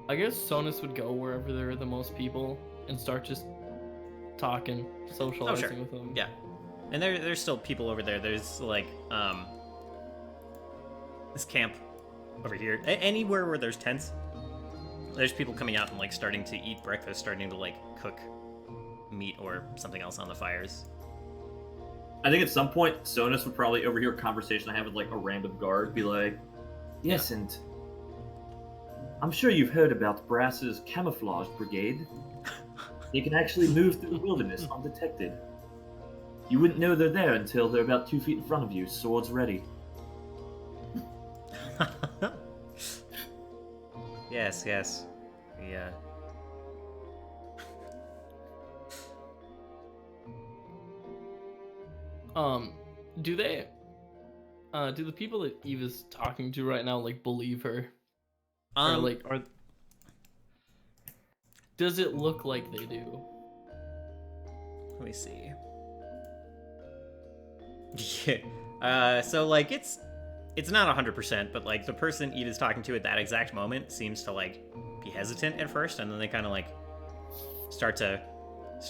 I guess Sonus would go wherever there are the most people and start just talking, socializing with them. Yeah, and there's still people over there. There's like this camp over here. Anywhere where there's tents, there's people coming out and like starting to eat breakfast, starting to like cook meat or something else on the fires. I think at some point, Sonus would probably overhear a conversation I have with like a random guard, be like, "Yes, and I'm sure you've heard about Brass's camouflage brigade. They can actually move through the wilderness undetected. You wouldn't know they're there until they're about 2 feet in front of you, swords ready." Yes. Yeah. Do they? Do the people that Eve is talking to right now like believe her? Or like, does it look like they do? Let me see. Yeah. So like it's not 100%, but like the person Eve is talking to at that exact moment seems to like be hesitant at first, and then they kind of like start to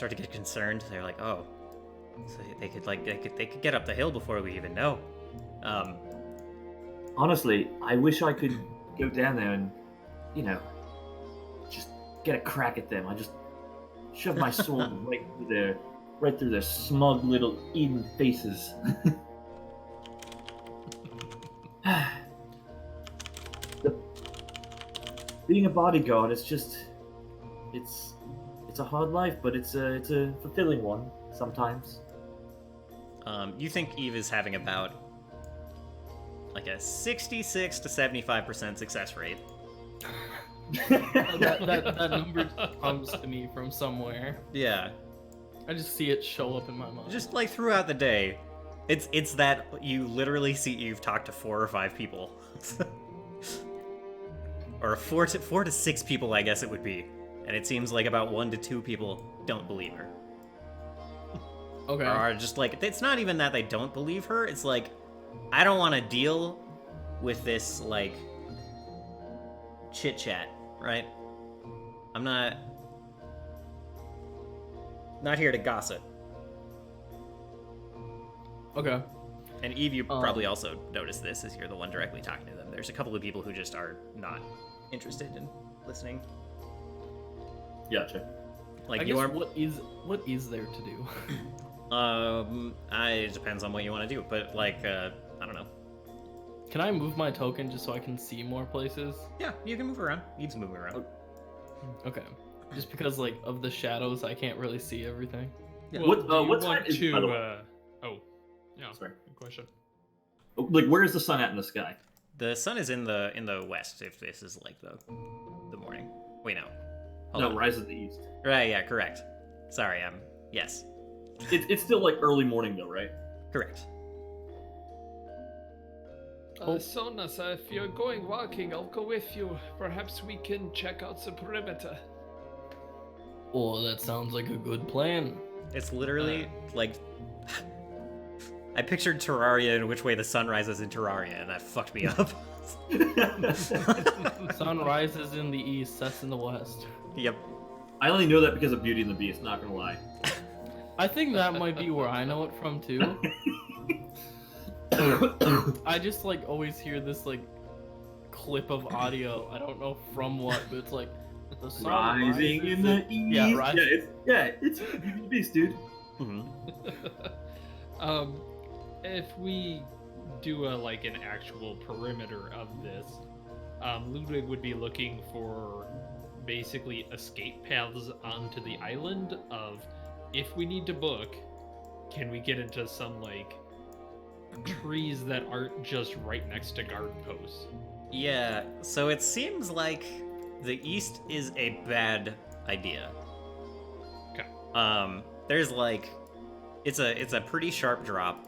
get concerned. They're like, oh, so they could get up the hill before we even know. Honestly, I wish I could go down there and, just get a crack at them. I just shove my sword right through their smug little Eden faces. Being a bodyguard, it's a hard life, but it's a fulfilling one sometimes. You think Eve is having about like a 66 to 75% success rate. that number comes to me from somewhere. Yeah. I just see it show up in my mind. Just like throughout the day, it's that you literally see Eve talk to 4 or 5 people, or 4 to 6 people, I guess it would be, and it seems like about 1 to 2 people don't believe her. Okay. Or are just like, it's not even that they don't believe her. It's like, I don't want to deal with this like chit chat, right? I'm not here to gossip. Okay. And Eve, you probably also noticed this as you're the one directly talking to them. There's a couple of people who just are not interested in listening. Gotcha. Like I you guess are. what is there to do? It depends on what you want to do, but like, I don't know. Can I move my token just so I can see more places? Yeah, you can move around. Eve's moving around. Okay. Just because like of the shadows, I can't really see everything. Yeah. Well, What do you time want is- by the way? yeah. Sorry. Good question. Like, where is the sun at in the sky? The sun is in the west. If this is like the morning. Wait, no. Hold No, on. rise in the east. Right. Yeah. Correct. Sorry. Yes. It's still like early morning though, right? Correct. Sonas, if you're going walking, I'll go with you. Perhaps we can check out the perimeter. Oh, that sounds like a good plan. It's literally like. I pictured Terraria and which way the sun rises in Terraria, and that fucked me up. Sun rises in the east, sets in the west. Yep. I only know that because of Beauty and the Beast, not gonna lie. I think that might be where I know it from too. I just like always hear this like clip of audio. I don't know from what, but it's like the sun Rising rises in the east. Yeah, right. It's Beauty and the Beast, dude. Mm-hmm. If we do an actual perimeter of this, Ludwig would be looking for basically escape paths onto the island of, if we need to book, can we get into some trees that aren't just right next to guard posts? Yeah, so it seems like the east is a bad idea. Okay. there's like, it's a pretty sharp drop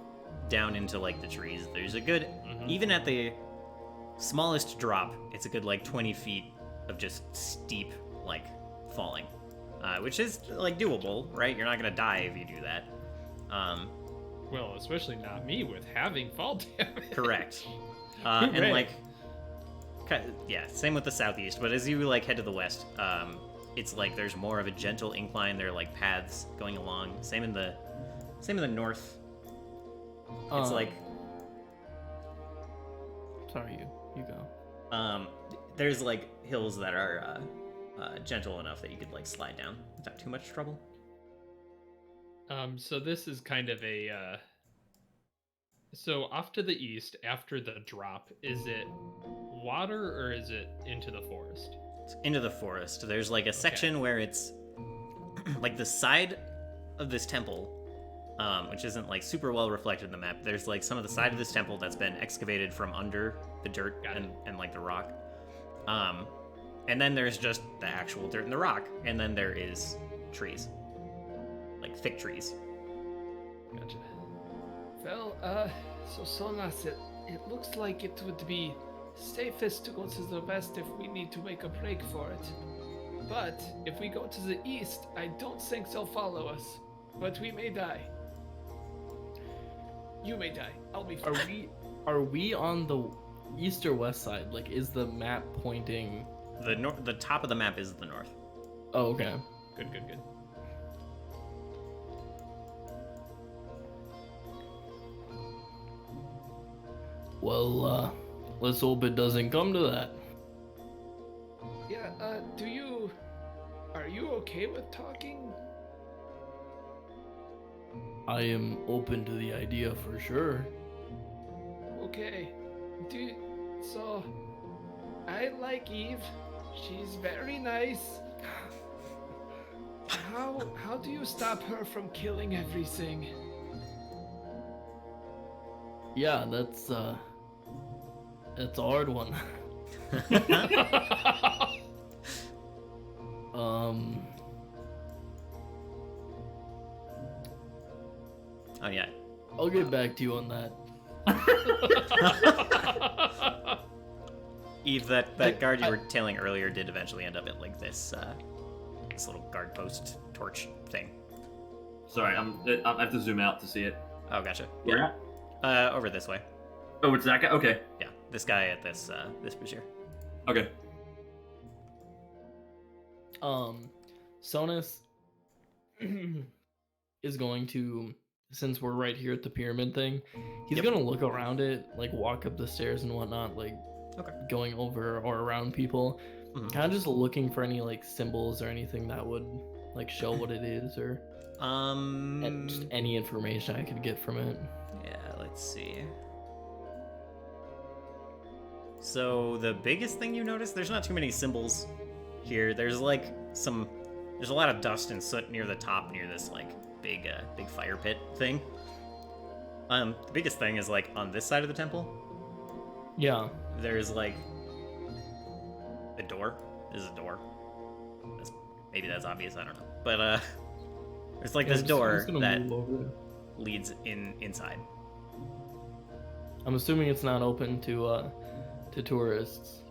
down into like the trees. There's a good, even at the smallest drop, it's a good like 20 feet of just steep like falling, which is like doable, right? You're not gonna die if you do that. Well, especially not me with having fall damage. Correct. And like, yeah, same with the southeast. But as you like head to the west, it's like there's more of a gentle incline. There are like paths going along. Same in the north. It's like, sorry, you go. there's like hills that are gentle enough that you could like slide down without too much trouble. So this is kind of a so off to the east after the drop, is it water or is it into the forest? It's into the forest. There's like a section where it's like the side of this temple, which isn't like super well reflected in the map. There's like some of the side of this temple that's been excavated from under the dirt and like the rock. And then there's just the actual dirt and the rock, and then there is trees. Like thick trees. Gotcha. Well, so Sonas, it looks like it would be safest to go to the west if we need to make a break for it. But if we go to the east, I don't think they'll follow us. But we may die. You may die. I'll be fine. Are we on the east or west side? Like, is the map pointing? The top of the map is the north. Oh, okay. Good. Well, let's hope it doesn't come to that. Yeah, are you okay with talking? I am open to the idea for sure. Okay. So, I like Eve. She's very nice. How do you stop her from killing everything? Yeah, that's a hard one. Oh yeah. I'll get back to you on that. Eve, that guard you were tailing earlier did eventually end up at like this little guard post torch thing. Sorry, I have to zoom out to see it. Oh, gotcha. Where at? Over this way. Oh, it's that guy? Okay. Yeah, this guy at this brazier. Okay. Sonus is going to, since we're right here at the pyramid thing, he's gonna look around it, like walk up the stairs and whatnot, like going over or around people, kind of just looking for any like symbols or anything that would like show what it is, or and just any information I could get from it. Yeah, let's see. So the biggest thing you notice, there's not too many symbols here. There's like there's a lot of dust and soot near the top, near this like big fire pit thing. The biggest thing is like on this side of the temple. Yeah. There's like a door. There's a door. Maybe that's obvious. I don't know. But there's like this door that leads inside. I'm assuming it's not open to tourists.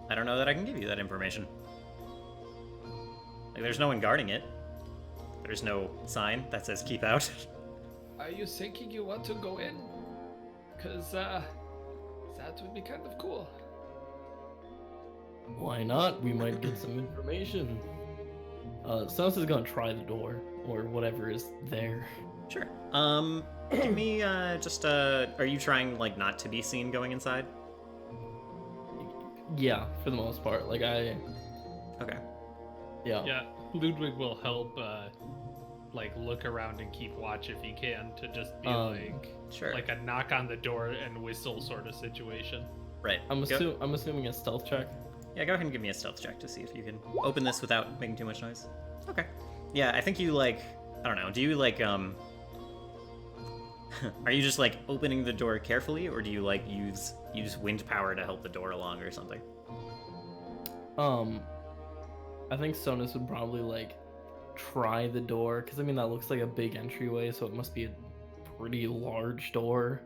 I don't know that I can give you that information. Like, there's no one guarding it. There's no sign that says keep out. Are you thinking you want to go in? Because that would be kind of cool. Why not? We might get some information. Sonus is gonna try the door, or whatever is there. Sure. Give me just are you trying like not to be seen going inside? Yeah, for the most part. Like Okay. Yeah, Ludwig will help like look around and keep watch if he can, to just be Sure. like a knock on the door and whistle sort of situation. Right. I'm assuming a stealth check. Yeah, go ahead and give me a stealth check to see if you can open this without making too much noise. Okay. Yeah, I think you like, I don't know, do you like are you just like opening the door carefully, or do you like use wind power to help the door along or something? I think Sonus would probably like try the door because I mean that looks like a big entryway, so it must be a pretty large door.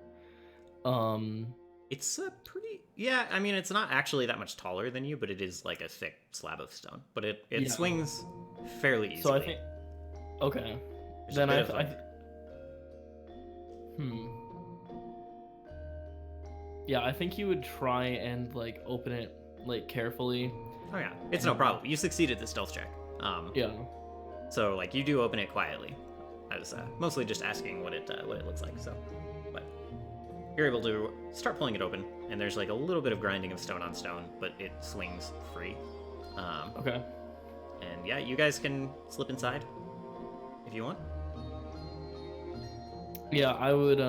It's a pretty, yeah, I mean, it's not actually that much taller than you, but it is like a thick slab of stone. But it Yeah. swings fairly easily. So I think, okay, There's then a I, bit of, like- Yeah, I think you would try and like open it like carefully. Oh yeah, it's no problem. You succeeded the stealth check. Yeah. So like you do open it quietly. I was mostly just asking what it looks like. So, but you're able to start pulling it open, and there's like a little bit of grinding of stone on stone, but it swings free. Okay. And yeah, you guys can slip inside if you want. Yeah, I would.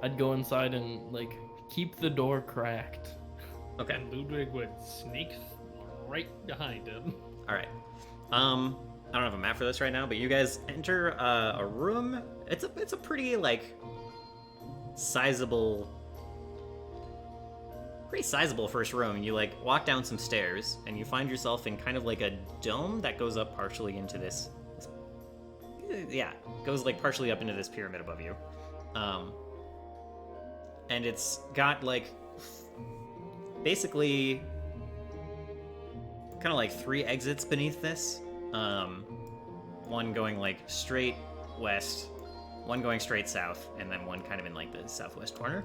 I'd go inside and like keep the door cracked. Okay. And Ludwig would sneak right behind him. All right. I don't have a map for this right now, but you guys enter a room. It's a pretty like sizable first room. You like walk down some stairs and you find yourself in kind of like a dome that goes up partially into this goes like partially up into this pyramid above you. And it's got like basically kind of like 3 exits beneath this. One going like straight west, one going straight south, and then one kind of in like the southwest corner.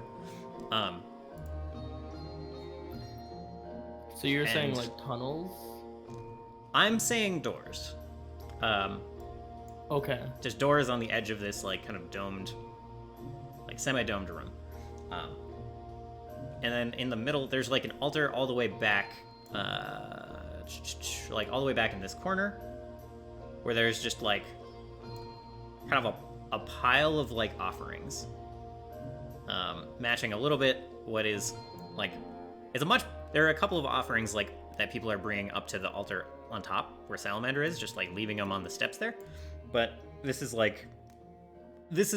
So you're saying And- like tunnels? I'm saying doors. Okay. Just doors on the edge of this like kind of domed, like semi-domed room. And then in the middle, there's like an altar all the way back, like all the way back in this corner, where there's just like kind of a pile of like offerings, matching a little bit what is like, there are a couple of offerings like that people are bringing up to the altar on top where Salamander is, just like leaving them on the steps there. But this is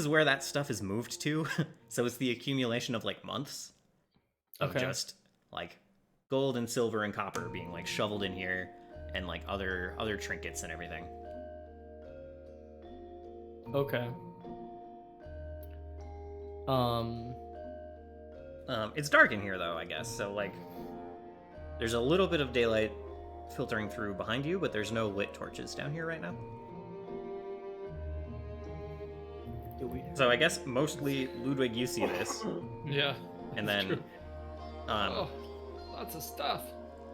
where that stuff is moved to. So it's the accumulation of like months of Okay. just like gold and silver and copper being like shoveled in here, and like other trinkets and everything. Okay. It's dark in here though, I guess. So like there's a little bit of daylight filtering through behind you, but there's no lit torches down here right now. So I guess mostly Ludwig, you see this, Yeah. and that's then true. Oh, lots of stuff.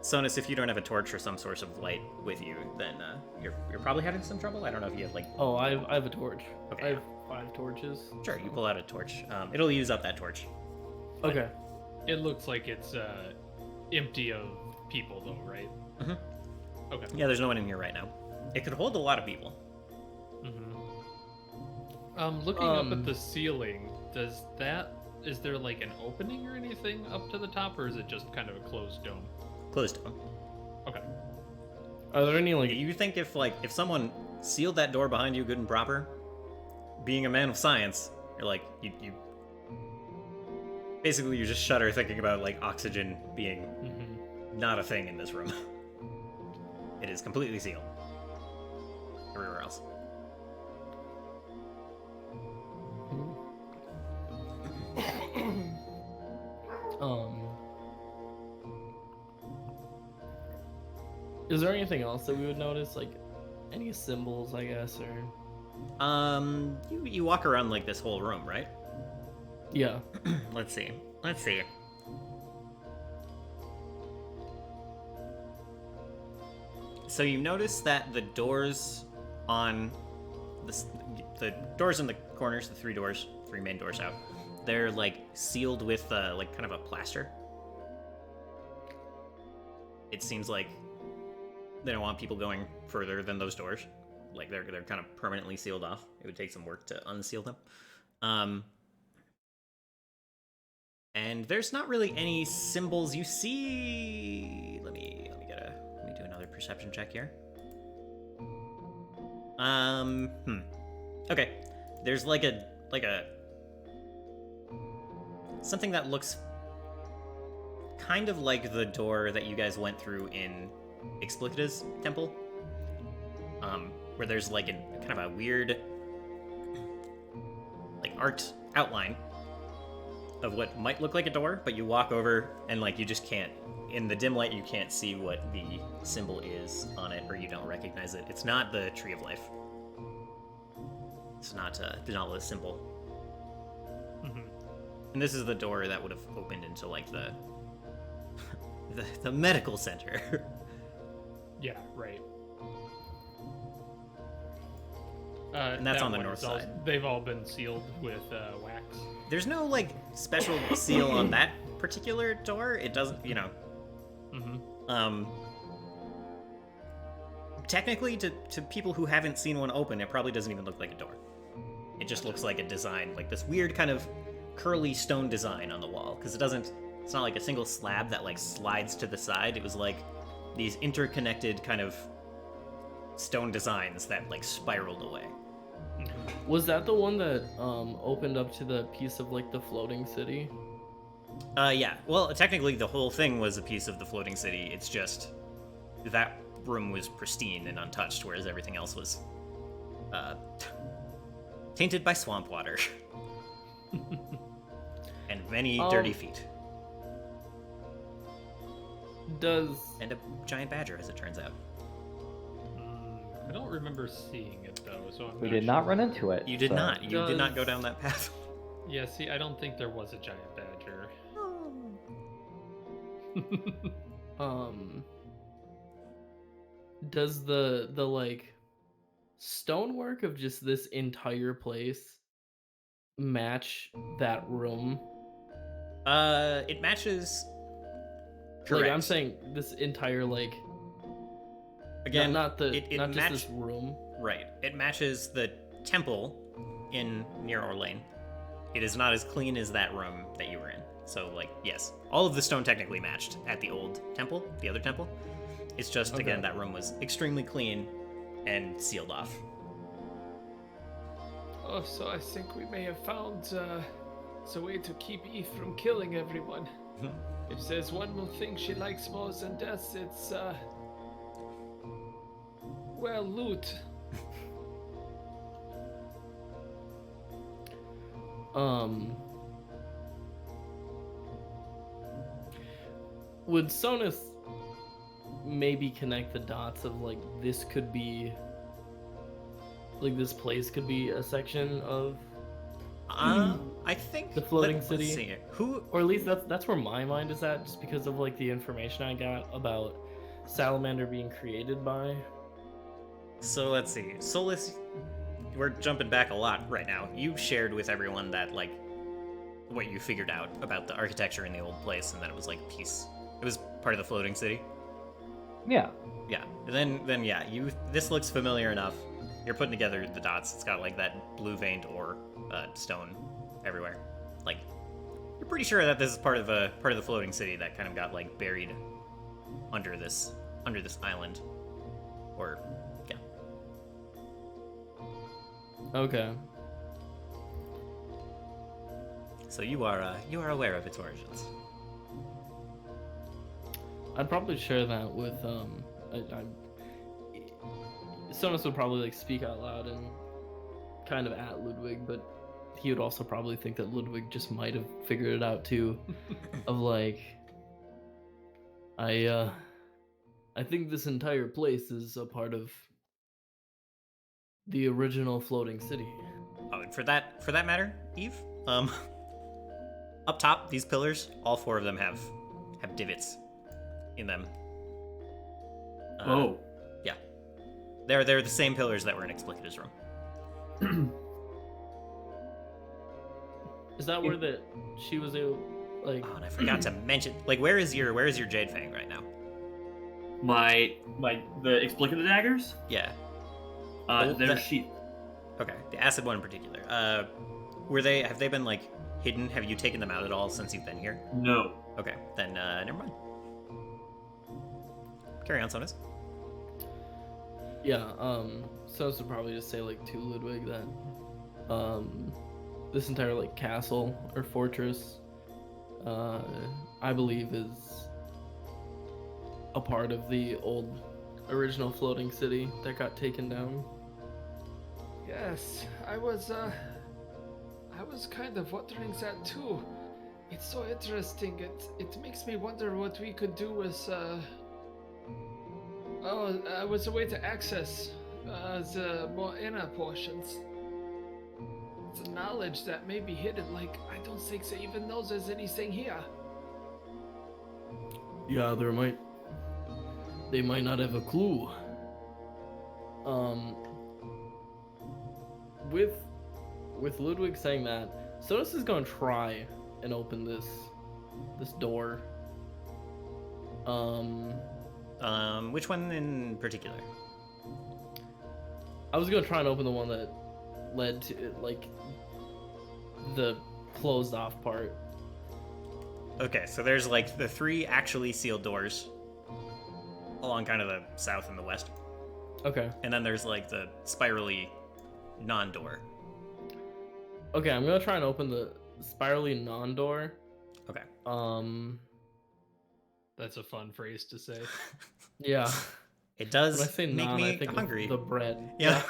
Sonus, if you don't have a torch or some source of light with you, then you're probably having some trouble. I don't know if you have like. Oh, I have a torch. Okay. I have 5 torches. Sure, you pull out a torch. It'll use up that torch. Okay. It looks like it's empty of people, though, right? Mhm. Okay. Yeah, there's no one in here right now. It could hold a lot of people. Looking up at the ceiling, is there like an opening or anything up to the top, or is it just kind of a closed dome? Closed dome. Okay. Are there any like? You think if someone sealed that door behind you good and proper, being a man of science, you're like you basically you just shudder thinking about like oxygen being not a thing in this room. It is completely sealed. Everywhere else. Is there anything else that we would notice, like any symbols, I guess, or? You walk around like this whole room, right? Yeah. Let's see. So you notice that the doors on the doors in the corners, the 3 main doors out, they're like sealed with like kind of a plaster. It seems like they don't want people going further than those doors. Like they're kind of permanently sealed off. It would take some work to unseal them. And there's not really any symbols you see. Let me do another perception check here. Okay. There's like a something that looks kind of like the door that you guys went through in Explicita's temple. where there's like a kind of a weird like art outline of what might look like a door, but you walk over and like you just can't, in the dim light you can't see what the symbol is on it, or you don't recognize it. It's not the Tree of Life. It's not the Nautilus symbol. Mm-hmm. And this is the door that would have opened into like the the medical center. Yeah, right. And that's that on the one north is all- side. They've all been sealed with wax. There's no like special seal on that particular door. It doesn't, you know. Mm-hmm. Technically, to people who haven't seen one open, it probably doesn't even look like a door. It just looks like a design, like this weird kind of curly stone design on the wall, because it's not like a single slab that like slides to the side. It was like these interconnected kind of stone designs that like spiraled away. Was that the one that opened up to the piece of like the floating city? Yeah. Well, technically, the whole thing was a piece of the floating city. It's just that room was pristine and untouched, whereas everything else was tainted by swamp water and many dirty feet. And a giant badger, as it turns out. I don't remember seeing it though, so I'm We not did not sure. run into it. You did so- not. You did not go down that path. Yeah, see, I don't think there was a giant badger. Does the like stonework of just this entire place match that room? It matches. Correct. Like I'm saying, this entire like Again, not the it not just match- this room. Right. It matches the temple in near Orlane. It is not as clean as that room that you were in. So, like, yes, all of the stone technically matched at the old temple, the other temple. It's just, Okay. again, that room was extremely clean and sealed off. Oh, so I think we may have found the way to keep Eve from killing everyone. If there's one more thing she likes more than death, it's well, loot. Would Sonus maybe connect the dots of like this could be like this place could be a section of, I think The floating let's city? see. Who? or at least that's where my mind is at, just because of like the information I got about Salamander being created by. So let's see. Solus, we're jumping back a lot right now. You shared with everyone that like what you figured out about the architecture in the old place, and that it was like a piece. It was part of the floating city. Yeah. Yeah. And then yeah, this looks familiar enough. You're putting together the dots. It's got like that blue veined ore stone everywhere. Like you're pretty sure that this is part of the floating city that kind of got like buried under this island. Or yeah. Okay. So you are aware of its origins. I'd probably share that with Sonus would probably like speak out loud and kind of at Ludwig, but he would also probably think that Ludwig just might have figured it out too. Of like, I think this entire place is a part of the original floating city. Oh, and for that matter, Eve, up top, these pillars, all four of them have divots in them. Oh. Yeah. They're the same pillars that were in Explicator's room. Is that where she was able, like? Oh, and I forgot to mention, like, where is your Jade Fang right now? The explicative daggers? Yeah. They're that- sheath. Okay, the acid one in particular. Have they been like hidden? Have you taken them out at all since you've been here? No. Okay, then never mind. Carry on, Sonus. Yeah, Sonus would probably just say like to Ludwig that this entire like castle or fortress I believe is a part of the old original floating city that got taken down? Yes, I was kind of wondering that too. It's so interesting. It makes me wonder what we could do with with a way to access the more inner portions. The knowledge that may be hidden. Like, I don't think they even know there's anything here. Yeah, they might not have a clue. With Ludwig saying that, Sonus is gonna try and open this door. Which one in particular? I was gonna try and open the one that led to like the closed off part. Okay, so there's like the 3 actually sealed doors along kind of the south and the west. Okay. And then there's like the spirally non-door. Okay, I'm gonna try and open the spirally non-door. Okay. That's a fun phrase to say. Yeah. It does When I say make non, me I think hungry. of the bread. Yeah.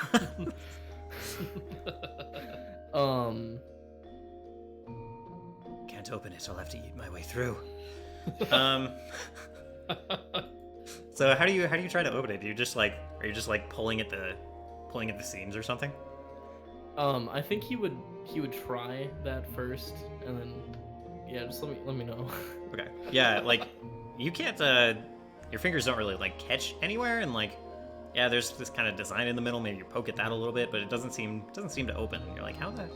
Can't open it. I'll have to eat my way through. So how do you try to open it? Are you just like pulling at the seams or something? I think he would try that first, and then yeah, just let me know. Okay. Yeah, like you can't your fingers don't really like catch anywhere, and like yeah, there's this kind of design in the middle. Maybe you poke at that a little bit, but it doesn't seem to open. And you're like, how did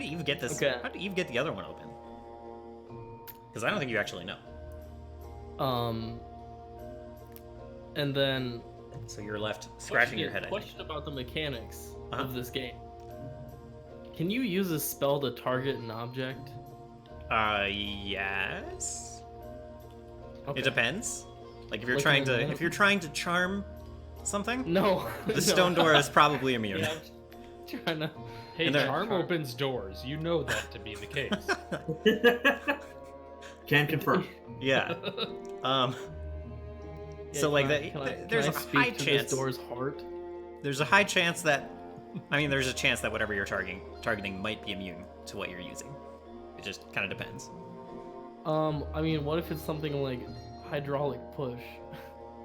you even get this? Okay. How did you even get the other one open? Because I don't think you actually know. And then So you're left scratching your head. I think. Question about the mechanics Uh-huh. of this game. Can you use a spell to target an object? Yes. Okay. It depends. Like if you're Like trying in to the- if you're trying to charm something, No. the stone door is probably immune. Yeah, I'm trying to. Hey, And there- charm opens doors. You know that to be the case. Can confirm. Yeah. So like that, there's a high chance. This door's heart. There's a high chance that, I mean, there's a chance that whatever you're targeting might be immune to what you're using. It just kind of depends. I mean, what if it's something like hydraulic push?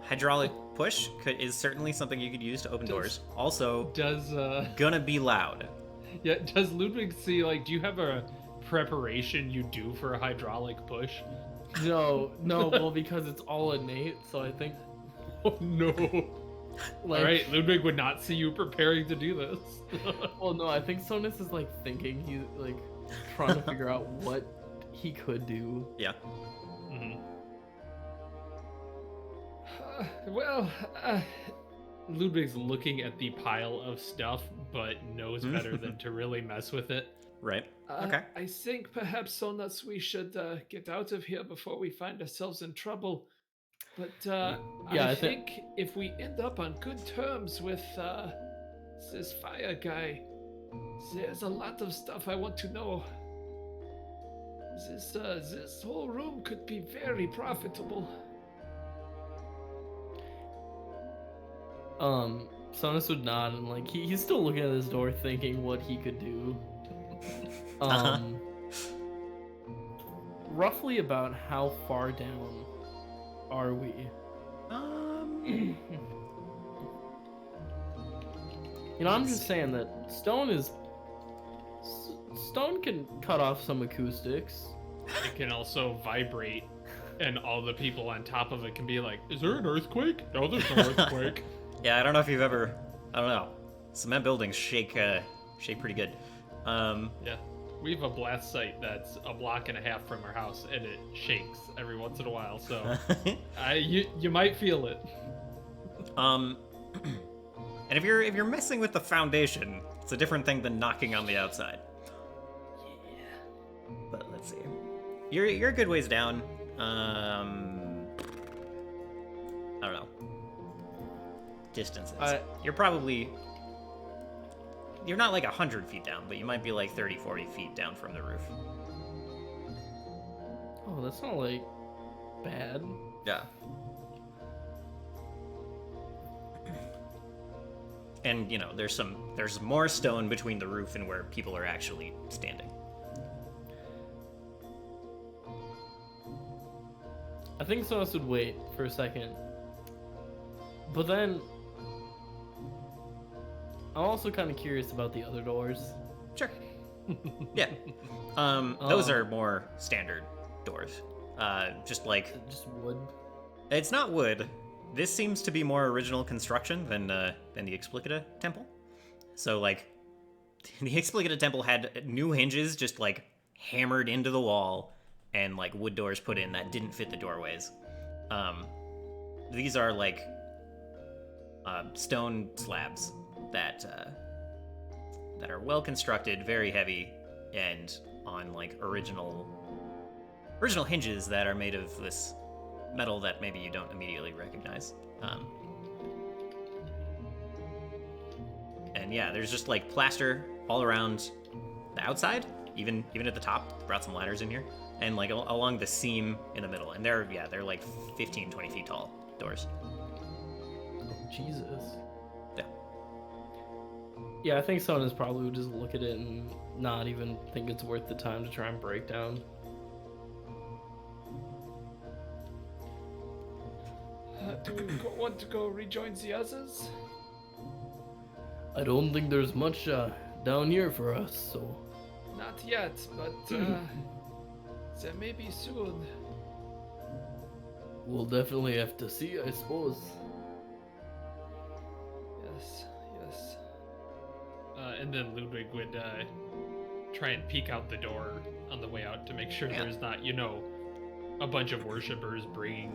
Hydraulic push is certainly something you could use to open doors. Also, Does gonna be loud. yeah? Does Ludwig see like? Do you have a preparation you do for a hydraulic push? No, well, because it's all innate, so I think. Oh no! Like, All right, Ludwig would not see you preparing to do this. Well, no, I think Sonus is like thinking, he's like trying to figure out what he could do. Yeah. Mhm. Ludwig's looking at the pile of stuff, but knows better than to really mess with it. Right. Okay. I think perhaps, Sonus, we should get out of here before we find ourselves in trouble. But Yeah, I I thi- think if we end up on good terms with this fire guy, there's a lot of stuff I want to know. This whole room could be very profitable. Sonus would nod and like he's still looking at this door, thinking what he could do. Roughly about how far down are we? You know, I'm just saying that stone can cut off some acoustics. It can also vibrate, and all the people on top of it can be like, "Is there an earthquake? No, there's no earthquake." Yeah, I don't know if you've ever. I don't know. Cement buildings shake pretty good. Yeah, we have a blast site that's a block and a half from our house, and it shakes every once in a while. So, you might feel it. And if you're messing with the foundation, it's a different thing than knocking on the outside. Yeah. But let's see. You're a good ways down. I don't know. Distances. You're not like 100 feet down, but you might be like 30, 40 feet down from the roof. Oh, that's not like bad. Yeah. And there's more stone between the roof and where people are actually standing. I think Sauce would wait for a second. But then I'm also kind of curious about the other doors. Sure. Yeah. Those are more standard doors. Just wood. It's not wood. This seems to be more original construction than the Explicita Temple. So the Explicita Temple had new hinges just hammered into the wall and wood doors put in that didn't fit the doorways. These are stone slabs that are well constructed, very heavy, and on original hinges that are made of this metal that maybe you don't immediately recognize. And yeah, there's just plaster all around the outside, even at the top. Brought some ladders in here, and along the seam in the middle. And they're 15, 20 feet tall doors. Jesus. Yeah. Yeah, I think Sonas probably would just look at it and not even think it's worth the time to try and break down. Do we want to go rejoin the others? I don't think there's much down here for us, so... Not yet, but there may be soon. We'll definitely have to see, I suppose. Yes. And then Ludwig would try and peek out the door on the way out to make sure there's not, a bunch of worshippers bringing.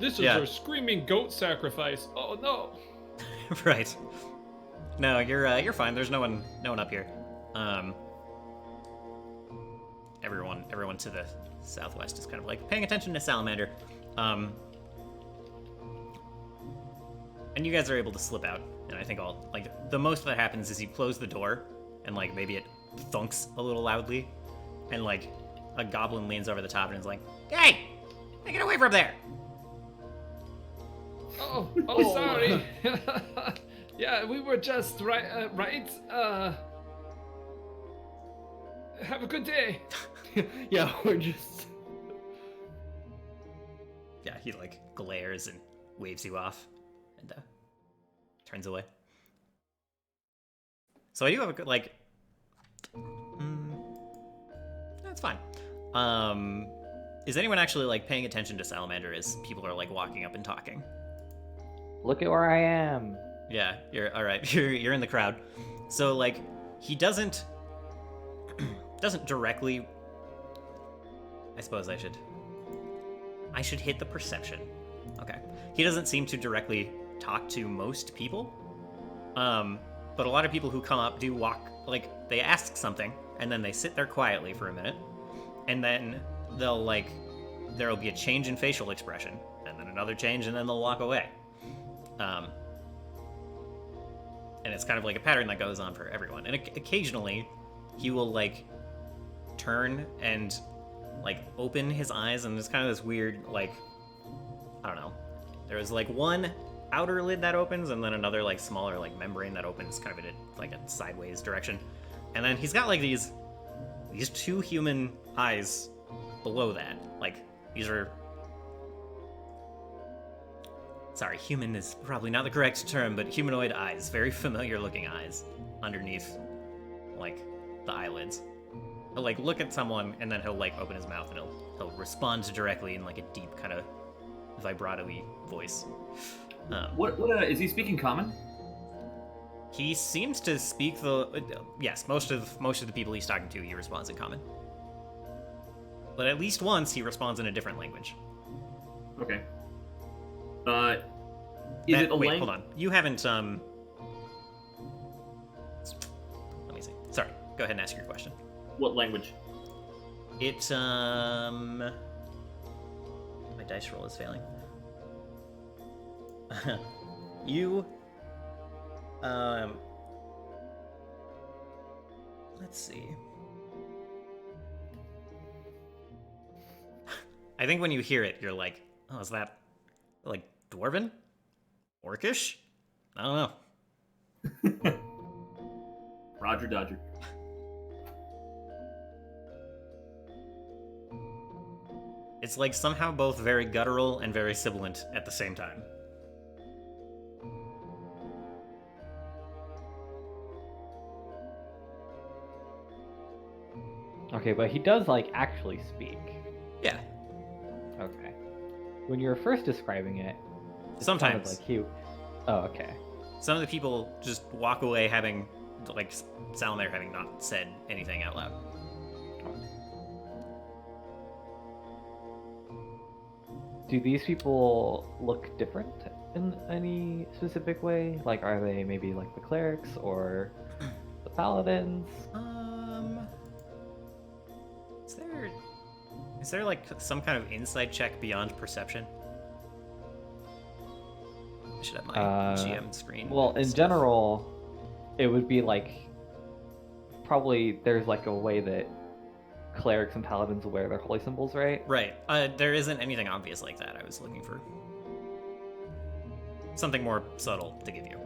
This is a screaming goat sacrifice. Oh no! Right. No, you're fine. There's no one up here. Everyone to the southwest is kind of paying attention to Salamander. And you guys are able to slip out. And I think the most that happens is you close the door, and maybe it thunks a little loudly, and a goblin leans over the top and is like, "Hey, get away from there!" Oh, sorry. Yeah, we were just right. Have a good day. Yeah, we're just... Yeah, he glares and waves you off, and turns away. So I do have a good that's fine. Is anyone actually paying attention to Salamander as people are walking up and talking? Look at where I am. Yeah, you're all right. You're in the crowd. So he doesn't directly. I suppose I should hit the perception. Okay. He doesn't seem to directly talk to most people. But a lot of people who come up do walk, they ask something, and then they sit there quietly for a minute, and then they'll, there'll be a change in facial expression, and then another change, and then they'll walk away. And it's kind of a pattern that goes on for everyone. And occasionally, he will, turn and, open his eyes, and it's kind of this weird, I don't know. There's, one outer lid that opens, and then another smaller membrane that opens kind of in a sideways direction, and then he's got these two human eyes below that. These are, sorry, human is probably not the correct term, but humanoid eyes, very familiar looking eyes underneath the eyelids. He'll look at someone, and then he'll open his mouth, and he'll respond directly in a deep kind of vibrato-y voice. What is he speaking common? He seems to speak yes, most of the people he's talking to, he responds in common. But at least once he responds in a different language. Okay. Is it a wait, language? hold on. You haven't Let me see. Sorry. Go ahead and ask your question. What language? It my dice roll is failing. You let's see. I think when you hear it, you're oh, is that Dwarven? Orcish? I don't know. Roger Dodger. It's like somehow both very guttural and very sibilant at the same time. Okay, but he does like actually speak. Yeah. Okay. When you were first describing it, Sometimes. sounded like he. Oh, okay. Some of the people just walk away having, like, Salamander having not said anything out loud. Do these people look different in any specific way? Like, are they maybe like the clerics or the paladins? Is there like some kind of insight check beyond perception? I should have my GM screen. Well, in general, it would be like probably there's like a way that clerics and paladins wear their holy symbols, right? Right. There isn't anything obvious like that. I was looking for something more subtle to give you.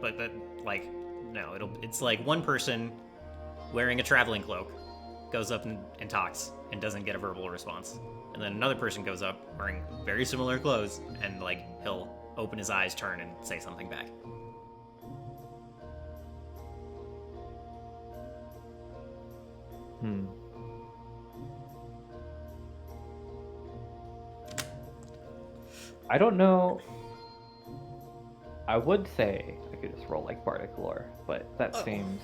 But like, no, it's like one person wearing a traveling cloak goes up and talks and doesn't get a verbal response. And then another person goes up wearing very similar clothes and like he'll open his eyes, turn, and say something back. I don't know. I would say I could just roll like bardic lore, but that seems.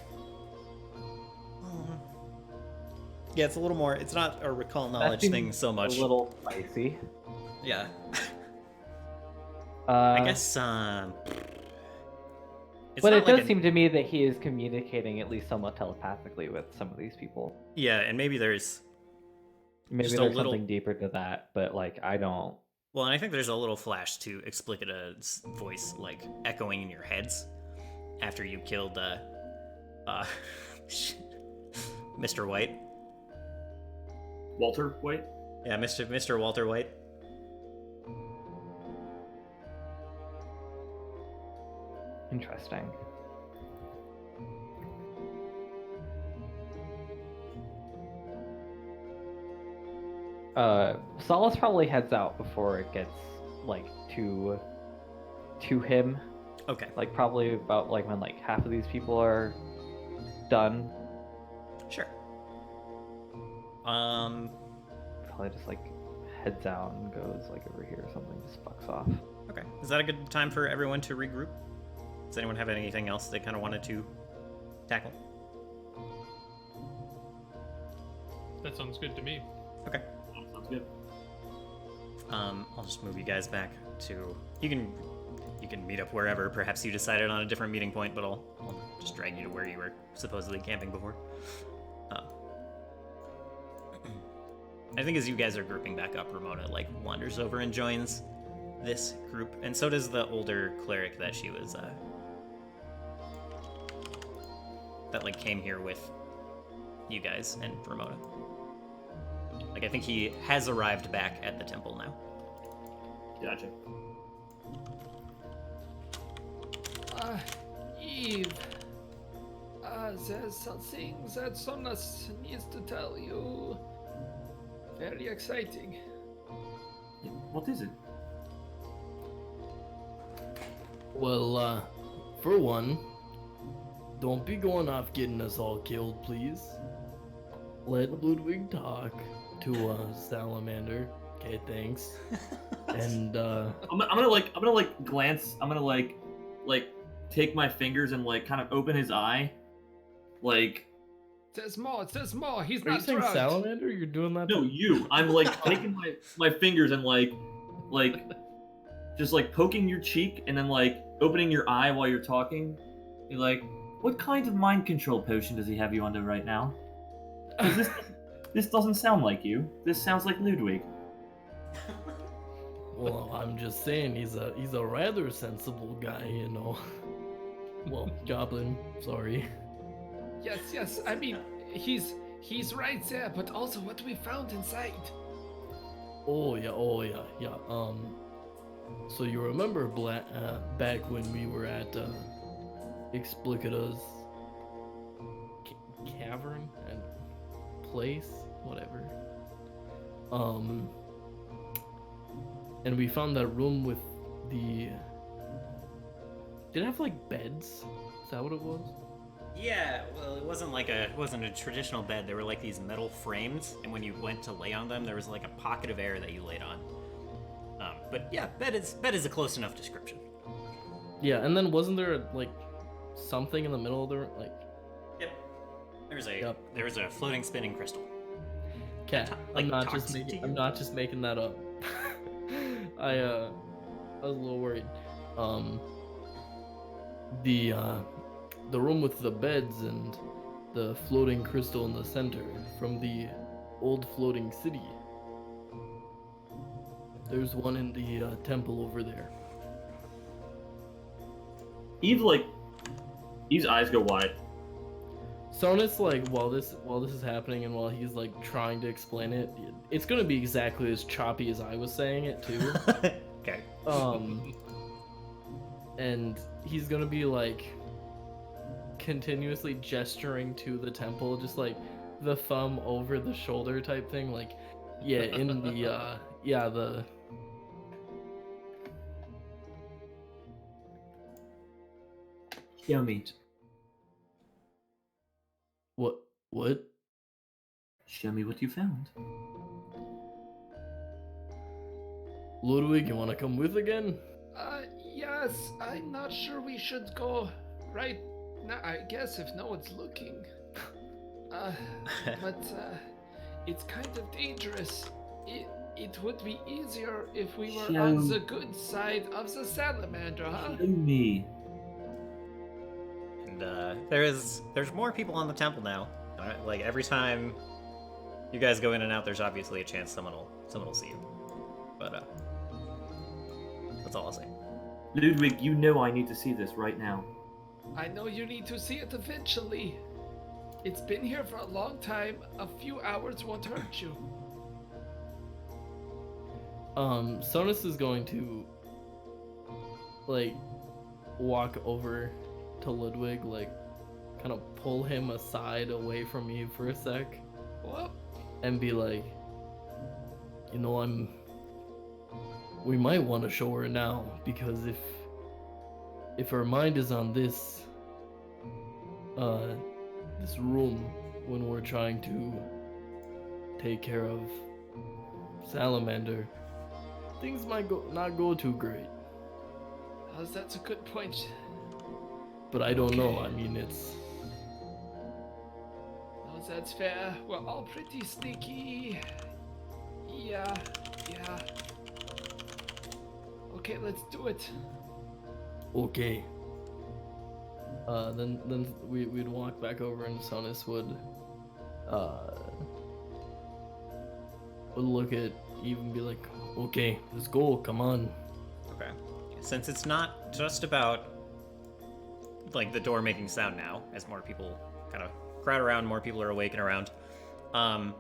Yeah, it's a little more. It's not a recall knowledge thing so much. A little spicy. Yeah. I guess. But it does seem to me that he is communicating at least somewhat telepathically with some of these people. Yeah, and maybe there's. Maybe there's something deeper to that, but like I don't. Well, and I think there's a little flash to Explicita's voice, like echoing in your heads after you killed Mr. White. Walter White? Yeah, Mr. Walter White. Interesting. Solace probably heads out before it gets like to him. Okay. Like probably about like when like half of these people are done. Sure. Probably just like heads out and goes like over here or something, just fucks off. Okay. Is that a good time for everyone to regroup? Does anyone have anything else they kind of wanted to tackle? That sounds good to me. Okay. Sounds good. I'll just move you guys back to. You can meet up wherever. Perhaps you decided on a different meeting point, but I'll just drag you to where you were supposedly camping before. I think as you guys are grouping back up, Ramona like wanders over and joins this group, and so does the older cleric that she was that like came here with you guys and Ramona. Like I think he has arrived back at the temple now. Gotcha. Eve. There's something that Sonus needs to tell you. Very exciting. What is it? Well, for one, don't be going off getting us all killed, please. Let Ludwig talk to Salamander. Okay, thanks. And I'm gonna glance. I'm gonna like take my fingers and like kind of open his eye, like. There's more. There's more. He's are you not saying drugged. Salamander? You're doing that? No, you. I'm like taking my fingers and like just like poking your cheek and then like opening your eye while you're talking. You're like, what kind of mind control potion does he have you under right now? 'Cause this doesn't sound like you. This sounds like Ludwig. Well, I'm just saying he's a rather sensible guy, you know. Well, goblin. Sorry. Yes. I mean, he's right there, but also what we found inside. Oh yeah. So you remember back when we were at Explicita's cavern and place, whatever. And we found that room with the. Did it have like beds? Is that what it was? Yeah, well, it wasn't a traditional bed. There were like these metal frames, and when you went to lay on them, there was like a pocket of air that you laid on. But yeah, bed is a close enough description. Yeah, and then wasn't there like something in the middle of the like? Yep. There was a floating spinning crystal. Okay, Like, I'm talks not just making that up. I was a little worried. The room with the beds and the floating crystal in the center from the old floating city. There's one in the temple over there. Eve's eyes go wide. Sonus, like, while this is happening and while he's like trying to explain it, it's gonna be exactly as choppy as I was saying it too. Okay. And he's gonna be like continuously gesturing to the temple, just like the thumb over the shoulder type thing, like, yeah, in the the. Show me. What? Show me what you found. Ludwig, you wanna come with again? Yes, I'm not sure we should go right now. I guess if no one's looking. But it's kind of dangerous. It would be easier if we were on the good side of the salamander, huh? Show me. And there's more people on the temple now. Like every time you guys go in and out, there's obviously a chance someone will see you. But that's all I'll say. Ludwig, you know I need to see this right now. I know you need to see it eventually. It's been here for a long time. A few hours won't hurt you. Sonus is going to like walk over to Ludwig, like kind of pull him aside away from you for a sec. What? And be like, you know, we might want to show her now, because if her mind is on this room when we're trying to take care of Salamander, things might not go too great. That's a good point. But I don't know. I mean, it's. No, that's fair. We're all pretty sneaky. Yeah. Okay, let's do it. Okay. Then we'd walk back over, and Sonus would look at Eve and be like, "Okay, let's go. Come on." Okay. Since it's not just about like the door making sound now, as more people kind of crowd around, more people are awake and around. I'm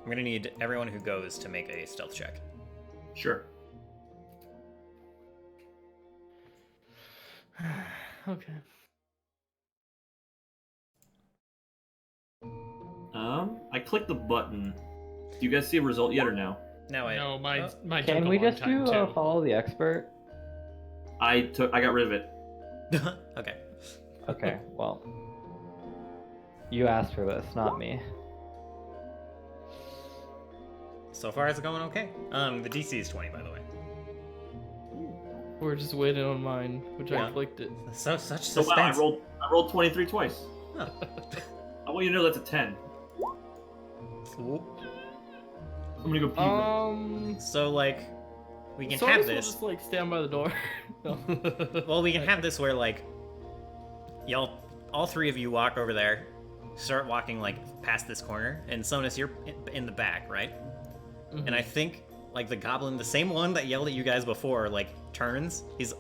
gonna need everyone who goes to make a stealth check. Sure. Okay. I clicked the button. Do you guys see a result yet or no? No, mine took Can a we long just time do too. follow the expert? I got rid of it. Okay. Okay, well, you asked for this, not me. So far, it's going okay. The DC is 20, by the way. We're just waiting on mine, which I Yeah. clicked it. So such So suspense. wow, I rolled 23 twice. Huh. I want you to know that's a 10. Swoop. I'm gonna go pee. So like, we can Sonus have will this. just like stand by the door. No. Well, we can have this where like, all three of you walk over there, start walking like past this corner, and Sonus, you're in the back, right? Mhm. And I think like the goblin, the same one that yelled at you guys before, like turns. He's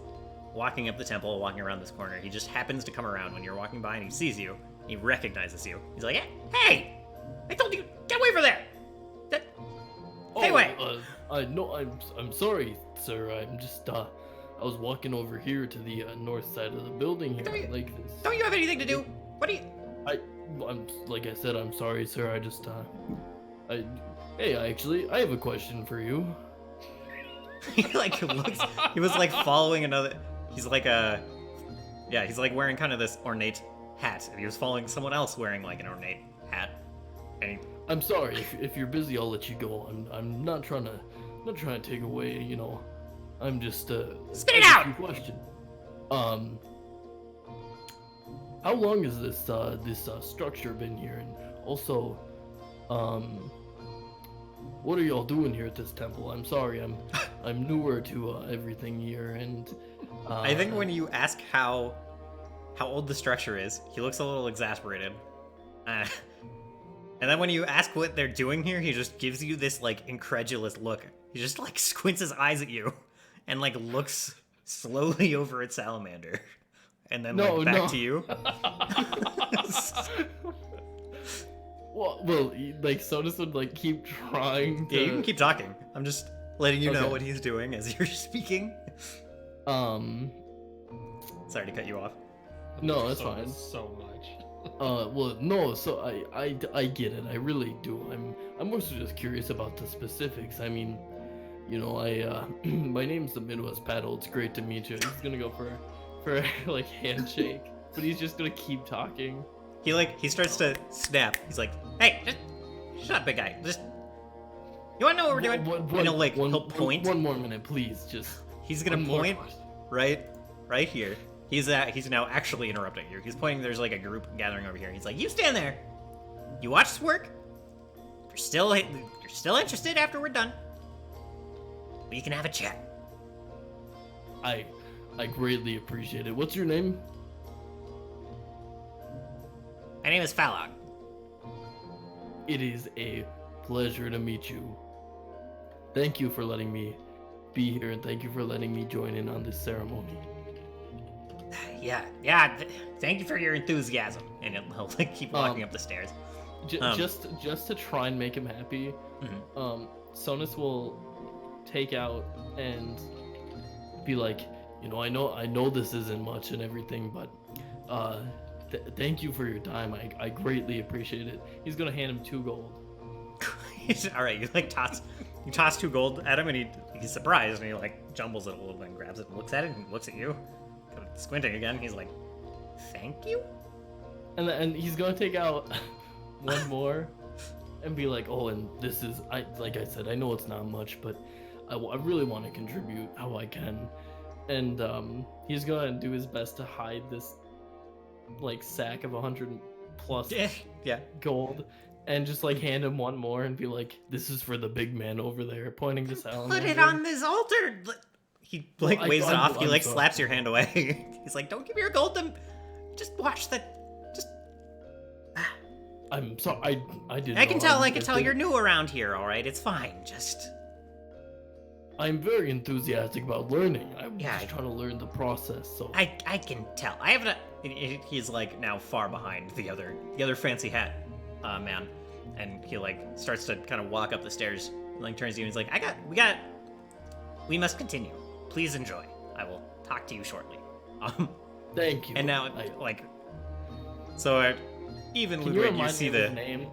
walking up the temple, walking around this corner. He just happens to come around when you're walking by, and he sees you. He recognizes you. He's like, "Hey, I told you, get away from there! Hey, wait! No, I'm sorry, sir. I'm just I was walking over here to the north side of the building here. Like this. Don't you have anything to do? What do you? I'm like I said, I'm sorry, sir. I just hey, I have a question for you. He like looks. He was like following another. He's like he's like wearing kind of this ornate hat, and he was following someone else wearing like an ornate hat. And I'm sorry if you're busy. I'll let you go. I'm not trying to take away. You know, I'm just spit it out. Question. How long has this structure been here? And also, what are y'all doing here at this temple? I'm sorry, I'm newer to everything here, and I think when you ask how old the structure is, he looks a little exasperated. And then when you ask what they're doing here, he just gives you this like incredulous look. He just like squints his eyes at you, and like looks slowly over at Salamander, and then back to you. Well, like Sonus would like keep trying to... Yeah, you can keep talking. I'm just letting you know what he's doing as you're speaking. Sorry to cut you off. No, that's fine. So much. Well, no. So I get it. I really do. I'm also just curious about the specifics. I mean, you know, my name's the Midwest Paddle. It's great to meet you. He's gonna go for like handshake, but he's just gonna keep talking. He starts to snap. He's like, "Hey, just shut up, big guy. Just you wanna know what we're doing?" And he'll point. One more minute, please. Just he's gonna point right here. He's now actually interrupting you. He's pointing. There's like a group gathering over here. He's like, "You stand there. You watch this work. You're still interested after we're done. We can have a chat." I greatly appreciate it. What's your name? My name is Falog. It is a pleasure to meet you. Thank you for letting me be here, and thank you for letting me join in on this ceremony. Yeah. Thank you for your enthusiasm. And he'll like keep walking up the stairs. Just to try and make him happy, Sonus will take out and be like, you know, I know this isn't much and everything, but thank you for your time. I greatly appreciate it. He's gonna hand him 2 gold. All right, you toss 2 gold at him, and he's surprised, and he like jumbles it a little bit and grabs it and looks at it and looks at you, kind of squinting again. He's like, "Thank you." And he's gonna take out 1 more and be like, "Oh, and this is like I said, I know it's not much, but I really want to contribute how I can." And he's gonna do his best to hide this like sack of 100 plus gold, and just like hand him 1 more and be like, "This is for the big man over there," pointing to Salamander. Put it on this altar. He like waves it off. He like slaps your hand away. He's like, "Don't give me your gold. Just watch that. Just." I'm sorry. I didn't. I can tell you're new around here. All right, it's fine. Just. I'm very enthusiastic about learning. I'm just trying to learn the process. So I can tell. I have he's like now far behind the other fancy hat man, and he like starts to kind of walk up the stairs. And, like turns to you and he's like, we must continue. Please enjoy. I will talk to you shortly. Thank you. And now even can Ludwig, you see me the his name.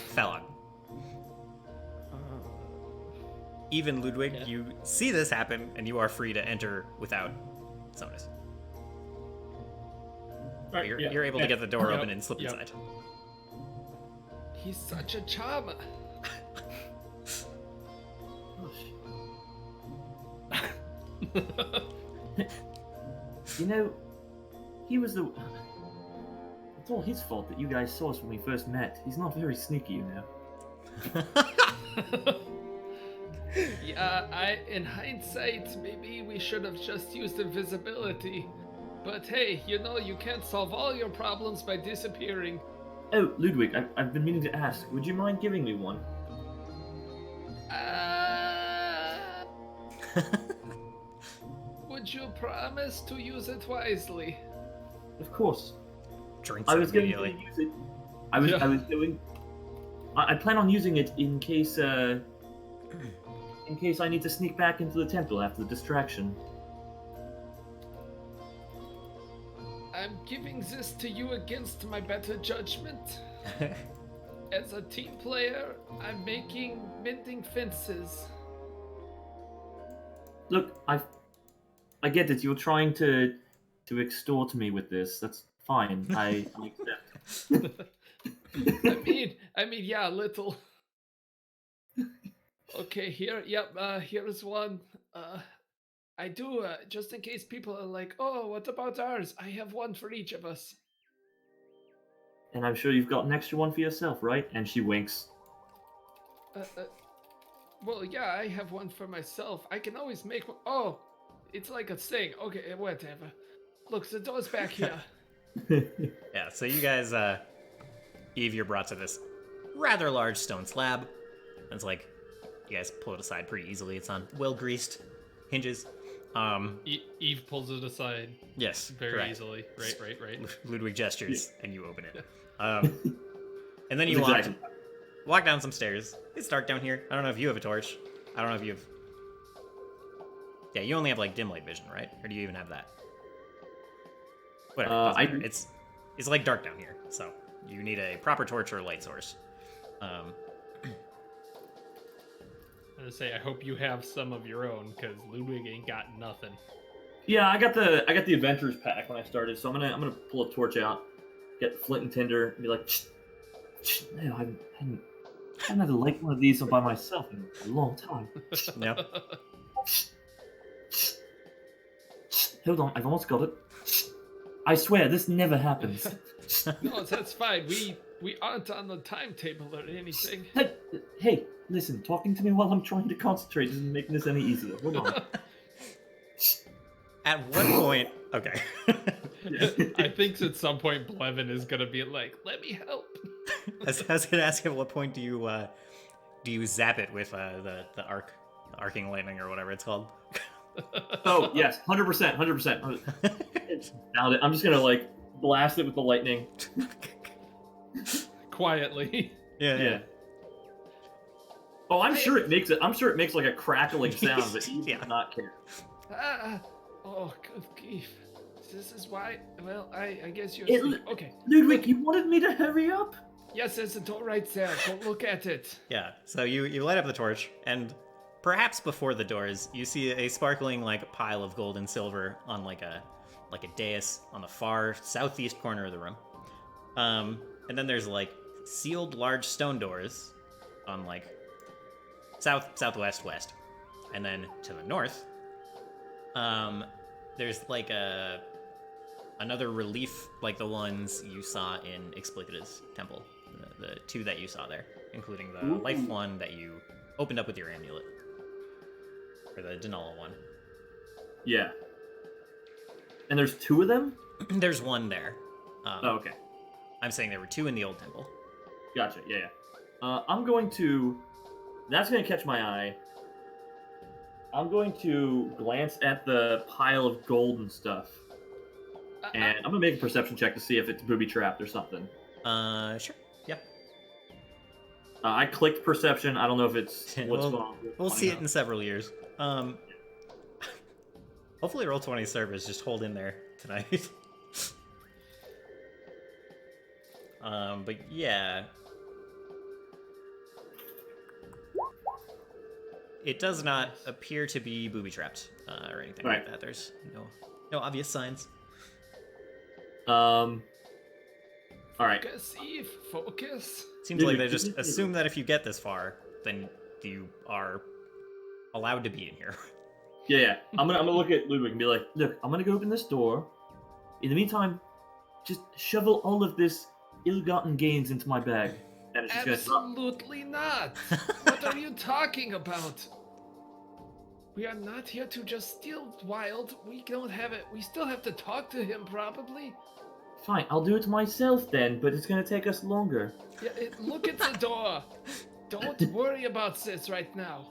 Felon. Even Ludwig, you see this happen, and you are free to enter without Sonus. You're able to get the door open and slip inside. He's such a charmer. You know, he was the... It's all his fault that you guys saw us when we first met. He's not very sneaky, you know. Yeah, in hindsight, maybe we should have just used invisibility. But hey, you know, you can't solve all your problems by disappearing. Oh, Ludwig, I've been meaning to ask. Would you mind giving me one? Would you promise to use it wisely? Of course. Drinks I was going to immediately. use it. I was going. I plan on using it in case in case I need to sneak back into the temple after the distraction. I'm giving this to you against my better judgment. As a team player, I'm mending fences. Look, I get it. You're trying to extort me with this. That's fine. I accept. I mean, yeah, a little. Okay, here, yep, here's one. I do, just in case people are like, oh, what about ours? I have one for each of us. And I'm sure you've got an extra one for yourself, right? And she winks. Well, yeah, I have one for myself. I can always make one. Oh, it's like a thing. Okay, whatever. Look, the door's back here. Yeah, so you guys, Eve, you're brought to this rather large stone slab. It's like, you guys pull it aside pretty easily. It's on well-greased hinges. Eve pulls it aside. Yes, very correct. easily. Right. Ludwig gestures, and you open it. Yeah. And then you walk down some stairs. It's dark down here. I don't know if you have a torch. I don't know if you have... Yeah, you only have, like, dim light vision, right? Or do you even have that? Whatever. I do. It's like dark down here, so you need a proper torch or a light source. I'm gonna say, I hope you have some of your own, because Ludwig ain't got nothing. Yeah, I got the adventurers pack when I started, so I'm gonna pull a torch out, get flint and tinder, and be like, no, I haven't had to light one of these by myself in a long time. No. Hold on, I've almost got it. I swear, this never happens. No, that's fine. We aren't on the timetable or anything. Hey, listen, talking to me while I'm trying to concentrate isn't making this any easier. Hold on. At what point... Okay. I think at some point Blevin is gonna be like, let me help. I was gonna ask, at what point do you zap it with the arcing lightning or whatever it's called? Oh yes, 100%. Now I'm just gonna like blast it with the lightning. Quietly. Yeah. Oh, I'm sure it makes like a crackling sound, but he does not care. Oh, good grief. This is why. Well, I guess you're. Okay. Ludwig, you wanted me to hurry up? Yes, there's a door right there. Go look at it. Yeah. So you light up the torch, and perhaps before the doors, you see a sparkling like pile of gold and silver on like a dais on the far southeast corner of the room. And then there's like sealed large stone doors on like southwest west, and then to the north, there's like another relief like the ones you saw in Explicatus Temple, the two that you saw there, including the life one that you opened up with your amulet, or the Denala one. Yeah. And there's two of them? There's one there. Oh, okay. I'm saying there were two in the old temple. Gotcha, yeah. That's going to catch my eye. I'm going to glance at the pile of gold and stuff. And I'm going to make a perception check to see if it's booby-trapped or something. Sure. Yep. I clicked perception. I don't know if it's what's going on. We'll see it in several years. Hopefully Roll20 servers just hold in there tonight. But yeah. It does not appear to be booby-trapped or anything like that. There's no obvious signs. All right. Focus, Eve. Focus. Seems like they just assume that if you get this far, then you are allowed to be in here. Yeah. I'm gonna look at Ludwig and be like, look, I'm gonna go open this door. In the meantime, just shovel all of this ill-gotten gains into my bag. And it's just Absolutely not. What are you talking about? We are not here to just steal wild. We don't have it. We still have to talk to him, probably. Fine, I'll do it myself then, but it's gonna take us longer. Yeah, look at the door. Don't worry about this right now.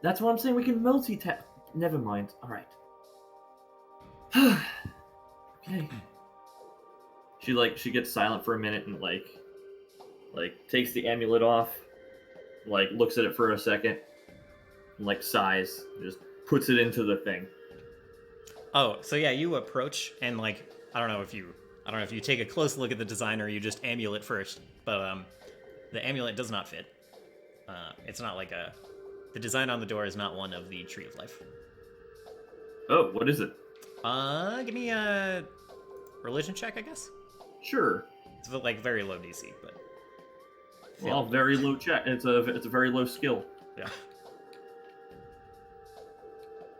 That's what I'm saying. We can multitask. Never mind. All right. Okay. She gets silent for a minute and like takes the amulet off, like looks at it for a second, like size, just puts it into the thing. Oh, so yeah, you approach and like I don't know if you take a close look at the design or you just amulet first, but the amulet does not fit. It's not like the design on the door is not one of the Tree of Life. Oh, what is it? Give me a religion check, I guess. Sure. It's like very low DC, but Well, very low check. It's a very low skill. yeah.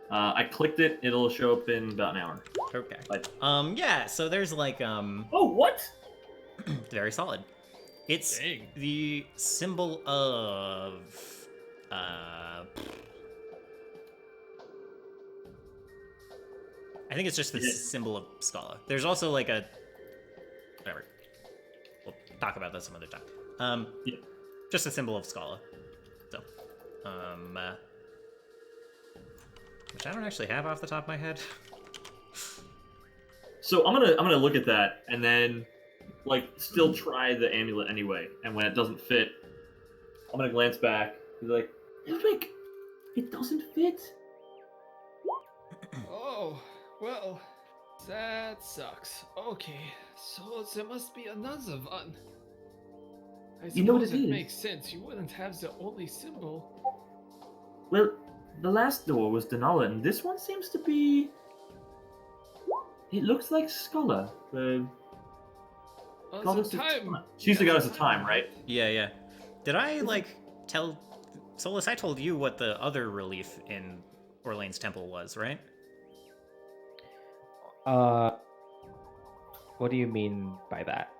I clicked it. It'll show up in about an hour. Okay. Like- Yeah. So there's like Oh, what? very solid. It's Dang. the symbol of I think it's just the symbol of Scala. There's also like a whatever. We'll talk about that some other time. Yeah. Just a symbol of Scala. So, which I don't actually have off the top of my head. So I'm gonna look at that and then like still try the amulet anyway. And when it doesn't fit, I'm gonna glance back. Be like, Ludwig, it doesn't fit. Oh, well, that sucks. Okay, so there must be another one. I You know what suppose it it is? makes sense. You wouldn't have the only symbol. Well, the last door was Denala, and this one seems to be. It looks like Scholar. The goddess of time. She's the goddess of time, right? Yeah. Did I like tell Solus? I told you what the other relief in Orlane's temple was, right? What do you mean by that?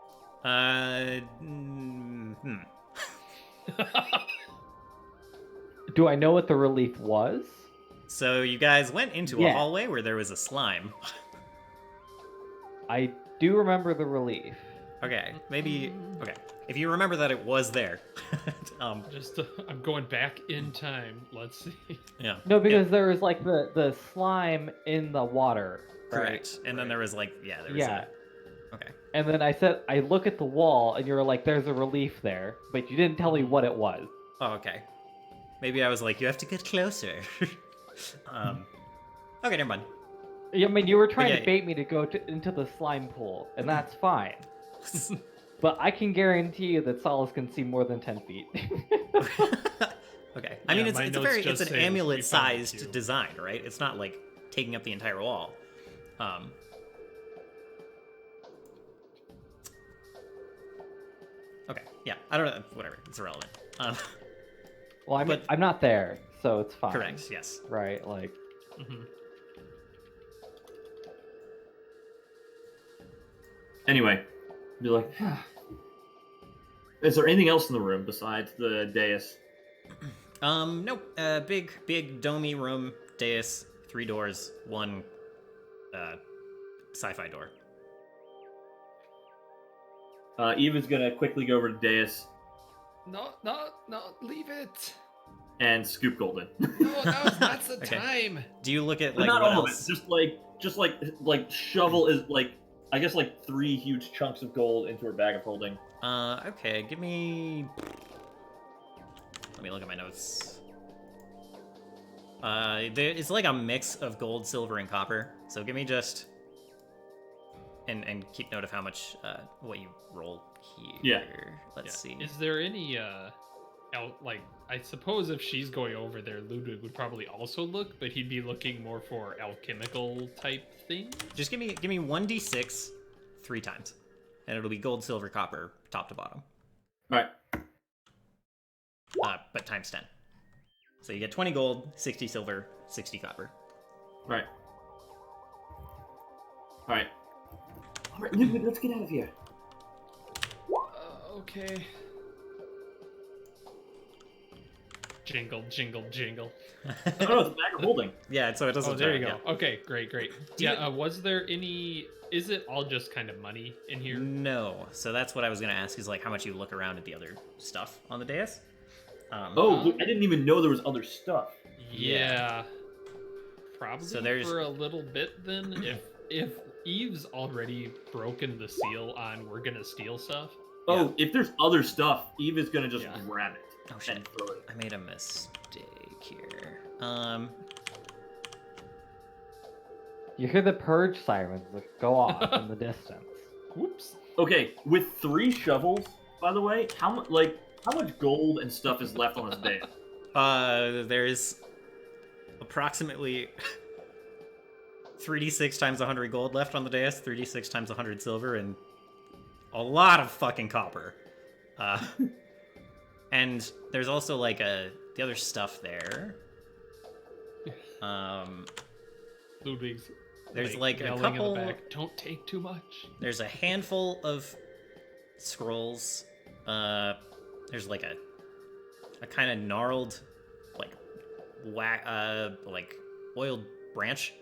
Do I know what the relief was? So you guys went into a Yeah. hallway where there was a slime. I do remember the relief. Okay, maybe. Okay, if you remember that it was there. Just I'm going back in time. Let's see. Yeah. No, because there was like the slime in the water. Right? Correct. And then there was like, there was. Yeah. Okay. And then I said, I look at the wall, and you're like, there's a relief there, but you didn't tell me what it was. Oh, okay. Maybe I was like, you have to get closer. Okay, never mind. I mean, you were trying yeah. to bait me to go into the slime pool, and that's fine. But I can guarantee you that Solace can see more than 10 feet. Okay. I mean, Yeah, it's my an notes just it's an say we found it amulet-sized too. design, right? It's not like taking up the entire wall. Okay. Yeah. I don't know. Whatever. It's irrelevant. Well, But- I'm not there, so it's fine. Correct. Yes. Right? Like, Mhm. Anyway, be like, is there anything else in the room besides the dais? Nope. Big domey room, dais, 3 doors, 1 sci-fi door. Eve is gonna quickly go over to dais No, leave it. and scoop Golden. No, now's not the Okay. time. Do you look at But like not what all else? of it. Just like shovel is like I guess like 3 huge chunks of gold into her bag of holding. Okay, give me. Let me look at my notes. It's like a mix of gold, silver, and copper. So give me just. And keep note of how much what you roll here. Yeah. Let's see. Is there any like I suppose if she's going over there, Ludwig would probably also look, but he'd be looking more for alchemical type things. Just give me 1d6 3 times, and it'll be gold, silver, copper, top to bottom. All right. But times 10. So you get 20 gold, 60 silver, 60 copper. All right. All right, Ludwig, let's get out of here. Okay. Jingle, jingle, jingle. No, it's a bag of holding. Yeah, so it doesn't. Oh, there you turn, go. Okay, great. Do Yeah, you- was there any? Is it all just kind of money in here? No. So that's what I was gonna ask is like how much you look around at the other stuff on the dais. Oh, I didn't even know there was other stuff. Yeah. Probably So there's- for a little bit then. If Eve's already broken the seal on we're gonna steal stuff. Oh, if there's other stuff, Eve is gonna just Yeah. grab it. Oh shit! and throw it. I made a mistake here. You hear the purge sirens that go off in the distance. Whoops. Okay, with 3 shovels, by the way, how much gold and stuff is left on this day? There's approximately 3d6 times 100 gold left on the dais, 3d6 times 100 silver, and a lot of fucking copper. And there's also like the other stuff there. Ludwig's There's like a yelling couple. in the back, don't take too much. There's a handful of scrolls. There's like a kind of gnarled, like like oiled branch.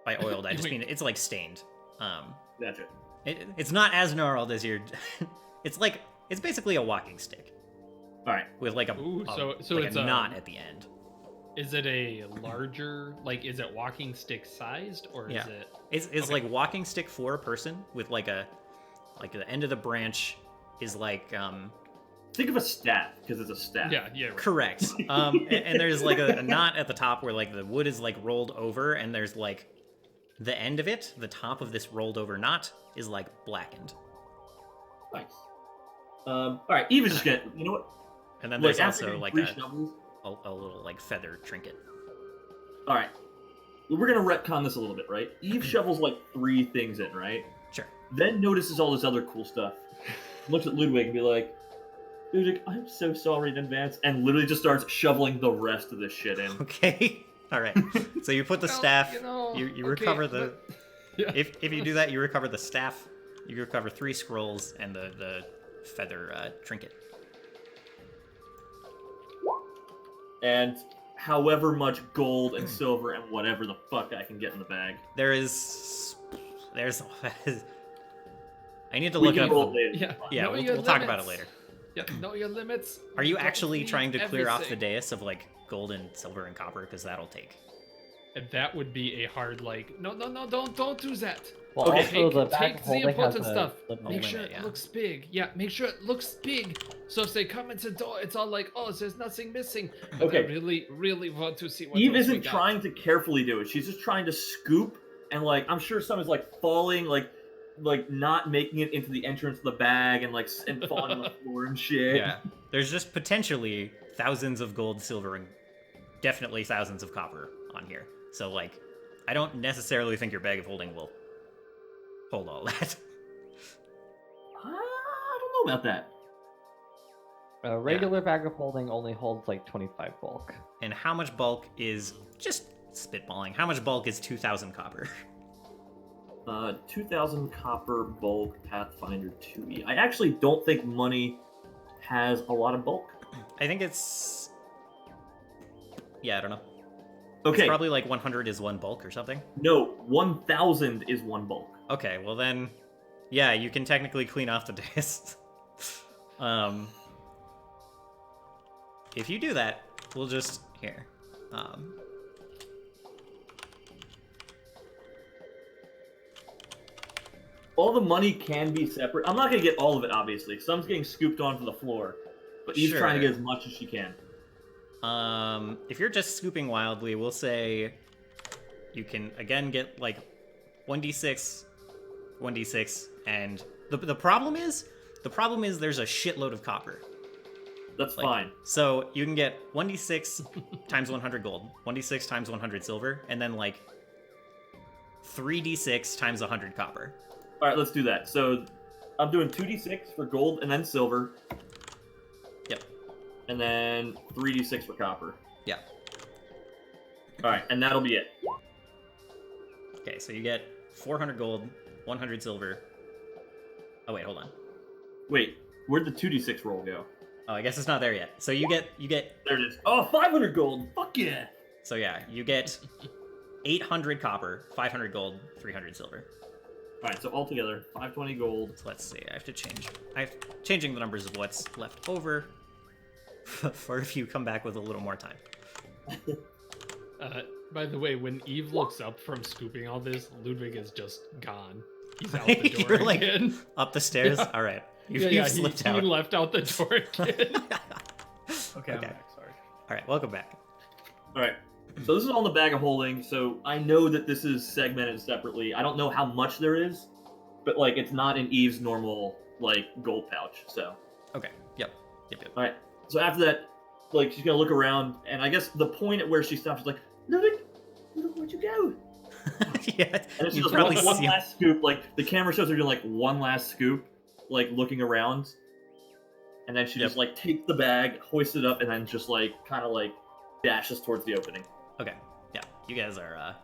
By oiled, I just mean it's like stained. That's it. It's not as gnarled as your. It's basically a walking stick. All right. With like a so like it's a knot at the end. Is it a larger, like, is it walking stick sized, or is it? It's okay. like walking stick for a person with like the end of the branch is like Think of a staff because it's a staff. Yeah, right. correct. And there's like a knot at the top where like the wood is like rolled over, and there's like the end of it, the top of this rolled over knot is like blackened. Nice. All right, Eve is just gonna. You know what? And then there's after also getting like 3 shovels. a little like feather trinket. All right, we're gonna retcon this a little bit, right? Eve shovels like 3 things in, right? Sure. Then notices all this other cool stuff. Looks at Ludwig and be like, Ludwig, I'm so sorry in advance, and literally just starts shoveling the rest of this shit in. Okay. All right. So you put the Well, staff. you know, you okay, recover the. Yeah. If you do that, you recover the staff. You recover 3 scrolls and the feather trinket. And however much gold and silver and whatever the fuck I can get in the bag. There's. I need to We look can up. roll later. Yeah. Yeah, Know we'll your talk about it limits. later. Yeah, know your limits. Are you Don't actually leave trying to clear off the everything. dais of like gold and silver and copper? Because that'll take. And that would be a hard, like, No, don't do that. Well, Okay, also the bag Take of the holding important has stuff. a limit. Make limit, sure it yeah. looks big. Yeah, make sure it looks big. So if they come into the door, it's all like, oh, there's nothing missing. But Okay. I really, really want to see what Eve else we isn't got. trying to carefully do it. She's just trying to scoop and like I'm sure some is like falling, like not making it into the entrance of the bag and and falling on the floor and shit. Yeah. There's just potentially thousands of gold, silver, and definitely thousands of copper on here. So like, I don't necessarily think your bag of holding will hold all that. I don't know about that. A regular bag of holding only holds like 25 bulk. And how much bulk is just spitballing? How much bulk is 2,000 copper? 2,000 copper bulk Pathfinder 2e. I actually don't think money has a lot of bulk. I think it's. Yeah, I don't know. Okay, It's probably like 100 is 1 bulk or something. no, 1,000 is 1 bulk. Okay, well then, yeah, you can technically clean off the dais. If you do that, we'll just here. All the money can be separate. I'm not gonna get all of it, obviously. Some's getting scooped onto the floor, but Eve's trying to Sure. get as much as she can. If you're just scooping wildly, we'll say you can again get like 1d6, 1d6, and the problem is there's a shitload of copper. That's Like, fine. So you can get 1d6 times 100 gold, 1d6 times 100 silver, and then like 3d6 times 100 copper. All right, let's do that. So I'm doing 2d6 for gold and then silver, Yep. and then 3d6 for copper. Yeah. All right, and that'll be it. Okay, so you get 400 gold, 100 silver. Oh wait, hold on. Wait, where'd the 2d6 roll go? Oh, I guess it's not there yet. So you get There it is. Oh, 500 gold. Fuck yeah. so yeah, you get 800 copper, 500 gold, 300 silver. All right, so altogether, 520 gold. So let's see. I have to change. Changing the numbers of what's left over for if you come back with a little more time. By the way, when Eve looks up from scooping all this, Ludwig is just gone. He's out the door You're like again. up the stairs. Yeah. All right, Yeah, you've slipped he out. left out the door again. right, welcome back. All right. So this is all in the bag of holding. So I know that this is segmented separately. I don't know how much there is, but like it's not in Eve's normal like gold pouch. So. Okay. Yep. All right. So after that, like she's gonna look around, and I guess the point at where she stops, she's like, "Look, where'd you go?" Yeah. And then she You does probably one see- last scoop. Like the camera shows her doing like one last scoop, like looking around, and then she just like takes the bag, hoists it up, and then just like kind of like dashes towards the opening. Okay. Yeah. You guys are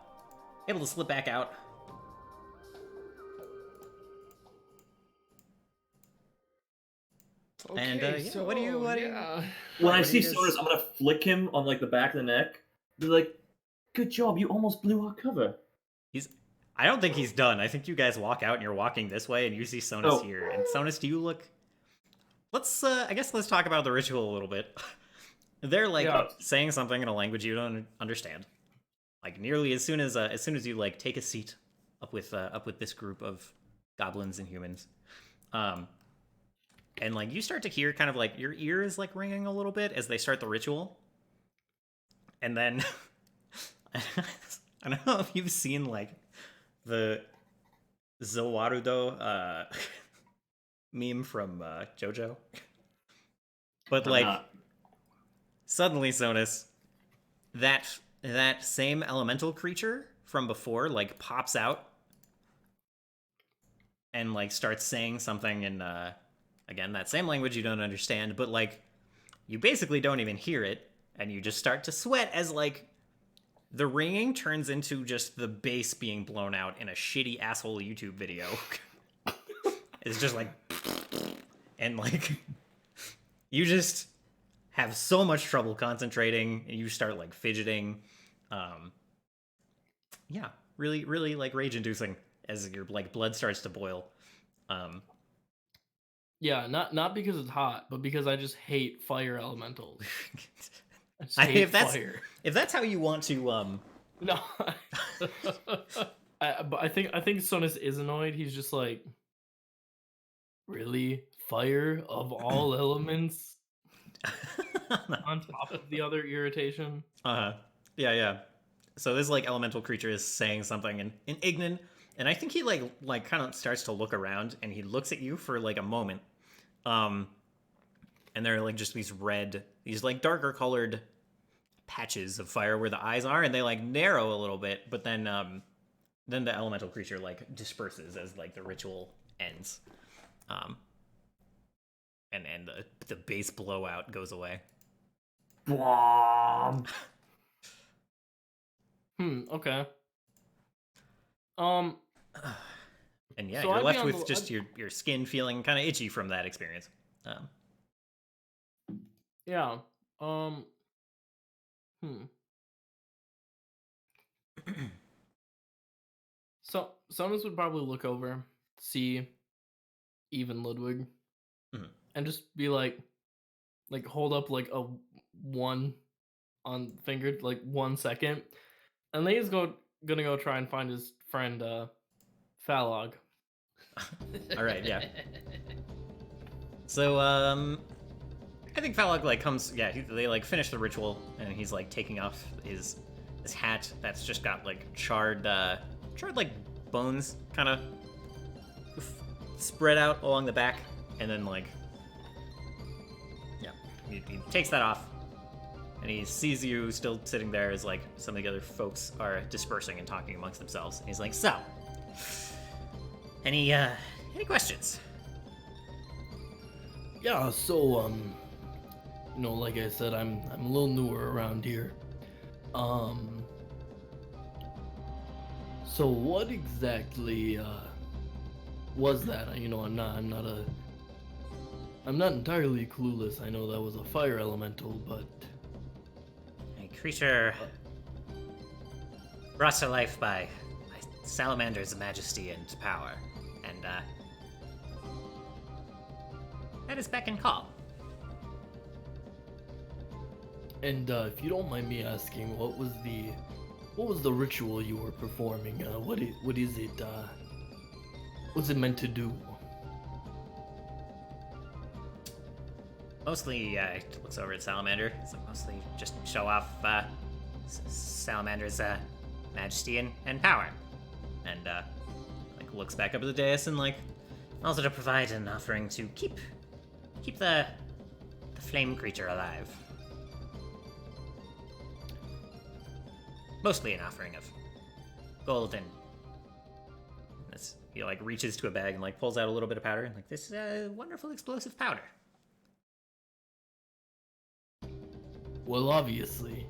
able to slip back out. Okay, And, yeah, so what do you- yeah. When I what do see you guys- Sonus, I'm gonna flick him on like the back of the neck. Be like, "Good job, you almost blew our cover." I don't think he's done. I think you guys walk out and you're walking this way and you see Sonus Oh. here. And Sonus, do you look... I guess let's talk about the ritual a little bit. They're like Yeah. saying something in a language you don't understand. Like nearly as soon as you like take a seat up with this group of goblins and humans. And like you start to hear kind of like your ear is like ringing a little bit as they start the ritual. And then I don't know if you've seen like the Zowarudo meme from JoJo. But I'm like not. suddenly, Sonus, that same elemental creature from before like pops out and like starts saying something in again that same language you don't understand, but like you basically don't even hear it, and you just start to sweat as like the ringing turns into just the bass being blown out in a shitty asshole YouTube video. It's just like, and like you just have so much trouble concentrating, and you start like fidgeting. Yeah, really, really like rage-inducing as your like blood starts to boil. Yeah, not because it's hot, but because I just hate fire elementals. I just I- hate if that's- fire. If that's how you want to, No, but I think Sonus is annoyed. He's just like, really, fire of all elements on top of the other irritation. yeah. So this like elemental creature is saying something in Ignan, and I think he like kind of starts to look around, and he looks at you for like a moment, and there are like just these like darker colored patches of fire where the eyes are, and they like narrow a little bit, but then the elemental creature like disperses as like the ritual ends, and the bass blowout goes away. Okay. And yeah, So you're I'd be left on with the- just your skin feeling kind of itchy from that experience. Yeah. So Sonus would probably look over, see even Ludwig, Mhm. and just be like hold up like a 1 on finger, like 1 second, and then he's gonna go try and find his friend Falog. All right, yeah. So I think Falog like comes. Yeah, they like finish the ritual, and he's like taking off his hat that's just got like charred like bones kind of spread out along the back, and then like yeah, he takes that off, and he sees you still sitting there as like some of the other folks are dispersing and talking amongst themselves, and he's like, so any questions? Yeah, so like I said, I'm a little newer around here. So what exactly was that? I'm not entirely clueless. I know that was a fire elemental, but A creature brought to life by Salamander's majesty and power, and that is beck and call. and if you don't mind me asking, what was the ritual you were performing? What is it? What's it meant to do? Mostly, looks over at Salamander. It's like mostly just show off Salamander's majesty and power, and like looks back up at the dais and like also to provide an offering to keep the flame creature alive. Mostly an offering of gold and this. He like reaches to a bag and like pulls out a little bit of powder and like this wonderful explosive powder. Well, obviously,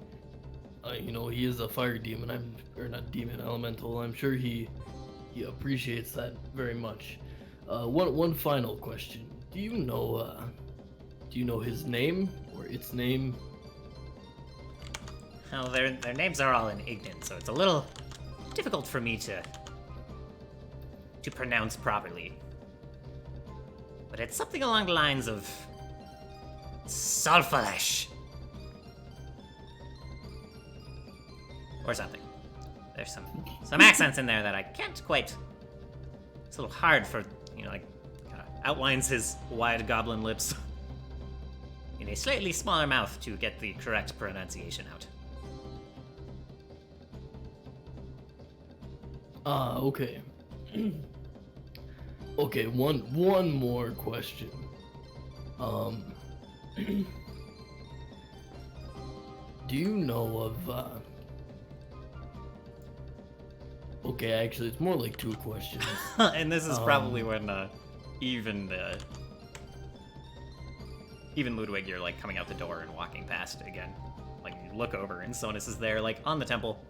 he is a fire demon. Or not demon, elemental. I'm sure he appreciates that very much. One final question. Do you know his name or its name? Well, their names are all in Ignan, so it's a little difficult for me to pronounce properly. But it's something along the lines of Sulfalesh. Or something. There's some accents in there that I can't quite. It's a little hard for, like, outlines his wide goblin lips in a slightly smaller mouth to get the correct pronunciation out. Okay. Okay, one more question. Do you know of Okay, actually, it's more like two questions. And this is probably when even Ludwig, you're like coming out the door and walking past again. Like you look over and Sonus is there, like on the temple.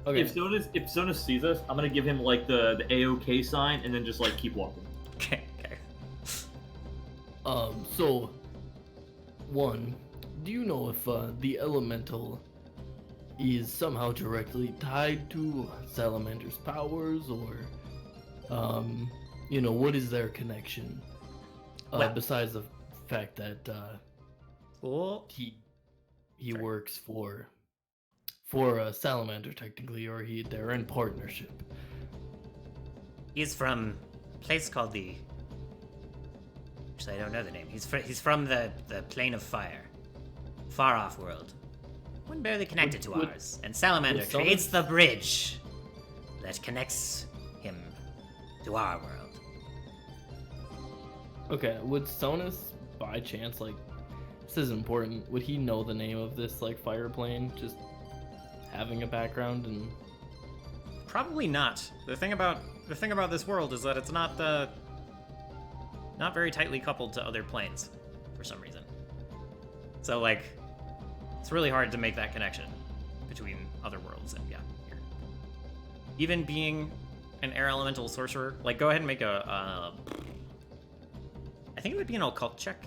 Okay. If Sonus sees us, I'm gonna give him like the AOK sign and then just like keep walking. Okay. So, one, do you know if the elemental is somehow directly tied to Salamander's powers, or, what is their connection? Well, besides the fact that he works for Salamander technically, or they're in partnership. He's from a place called the. Actually, I don't know the name. He's from the plane of fire, far off world. One barely connected to ours, and Salamander creates the bridge that connects him to our world. Okay, would Sonus, by chance, like, this is important, would he know the name of this, like, fire plane, just having a background and... Probably not. The thing about this world is that it's not very tightly coupled to other planes, for some reason. So, like, it's really hard to make that connection between other worlds and here. Even being an air elemental sorcerer, like, go ahead and make a. I think it would be an occult check.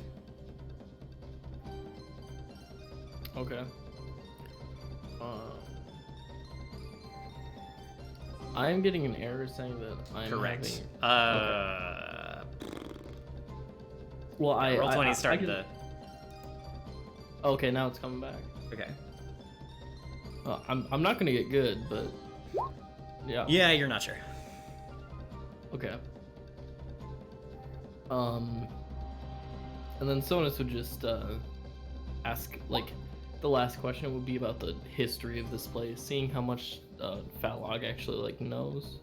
Okay. I'm getting an error saying that I'm correct. Having... Well, roll 20 started the. Okay, now it's coming back. Okay. I'm not gonna get good, but yeah. Yeah, you're not sure. Okay. And then Sonus would just ask, like, the last question would be about the history of this place, seeing how much Falog actually like knows.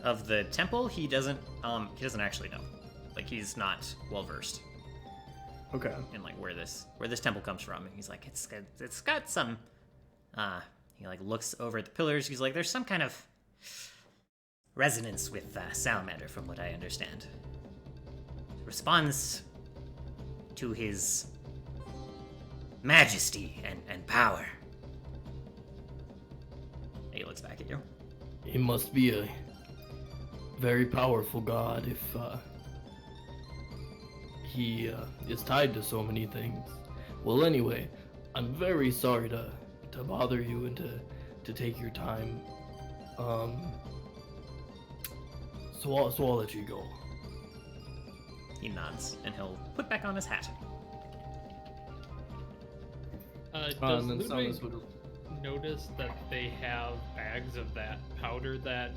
Of the temple, he doesn't actually know. Like, he's not well versed. Okay. In like where this temple comes from. And he's like, it's got some he like looks over at the pillars. He's like, there's some kind of resonance with Salamander, from what I understand. It responds to his majesty and power. And he looks back at you. He must be a very powerful god if he is tied to so many things. Well, anyway, I'm very sorry to bother you and to take your time. So I'll let you go. He nods, and he'll put back on his hat. Does Ludwig notice that they have bags of that powder that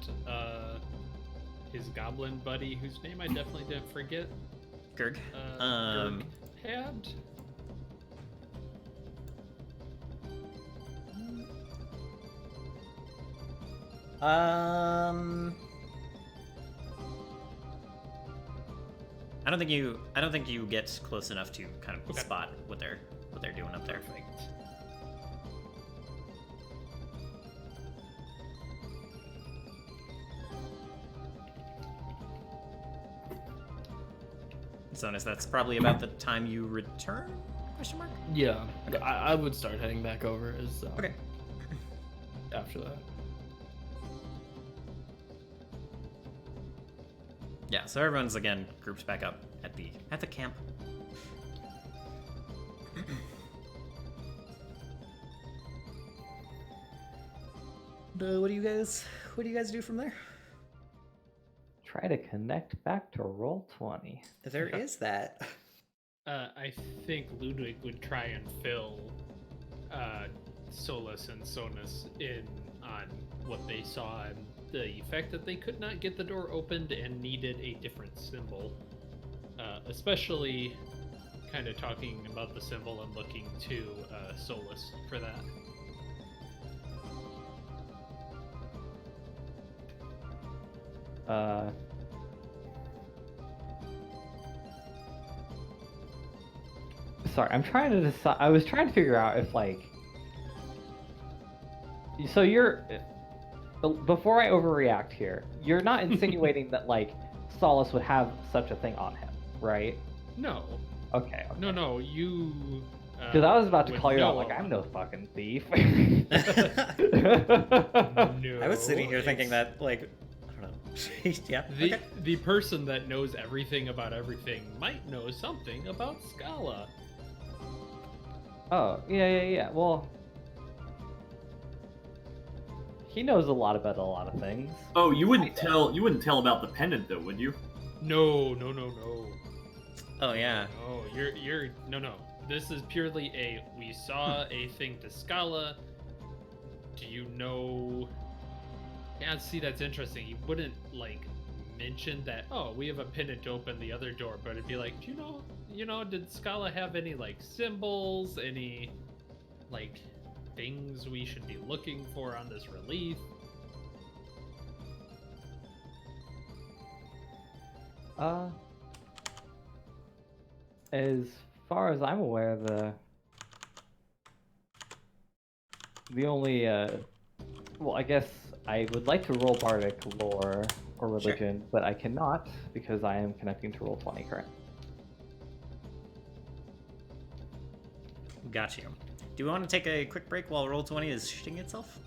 his goblin buddy, whose name I definitely didn't forget. Gerg. Gerg had. I don't think you get close enough to kind of spot what they're doing up there. Perfect. Sonus, that's probably about the time you return? Question mark? Yeah, I would start heading back over as Okay. after that. Yeah, so everyone's again grouped back up at the camp. What do you guys do from there? Try to connect back to Roll20. There is that. I think Ludwig would try and fill Solus and Sonus in on what they saw and the fact that they could not get the door opened and needed a different symbol. Especially kind of talking about the symbol and looking to Solus for that. Sorry, I'm trying to decide. I was trying to figure out if, like, so you're, before I overreact here, you're not insinuating that, like, Solus would have such a thing on him, right? No. Okay. No, you... Because I was about to would call you out, know like, I'm no fucking thief. No, I was sitting here thinking that, like, I don't know. Yeah. The person that knows everything about everything might know something about Scala. Oh, yeah. Well, he knows a lot about a lot of things. Oh, you wouldn't tell about the pendant though, would you? No. Oh yeah. No, you're no. This is purely we saw a thing to Scala. Do you know? Yeah, see, that's interesting. You wouldn't like mention that. Oh, we have a pendant to open the other door, but it'd be like, do you know, did Scala have any like symbols, any like things we should be looking for on this relief? As far as I'm aware, the only well, I guess I would like to roll Bardic lore or religion, but I cannot because I am connecting to Roll20 currently. Got you. Do we want to take a quick break while Roll20 is shitting itself?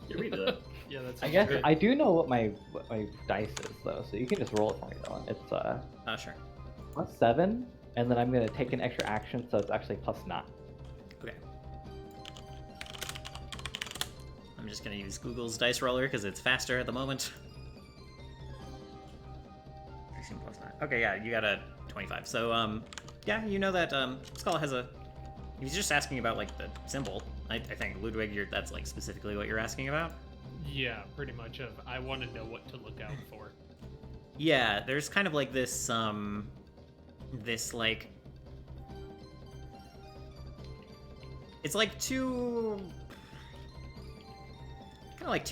Yeah, we do that. Yeah, that's. I guess good. I do know what my dice is though, so you can just roll it for me though. It's Sure. +7, and then I'm gonna take an extra action, so it's actually +9. Okay. I'm just gonna use Google's dice roller because it's faster at the moment. 16 + 9. Okay, yeah, you got a 25. So, yeah, you know that Scala has a. He's just asking about like the symbol. I think Ludwig, that's like specifically what you're asking about. Yeah, pretty much. I want to know what to look out for. Yeah, there's kind of like this this like, it's like two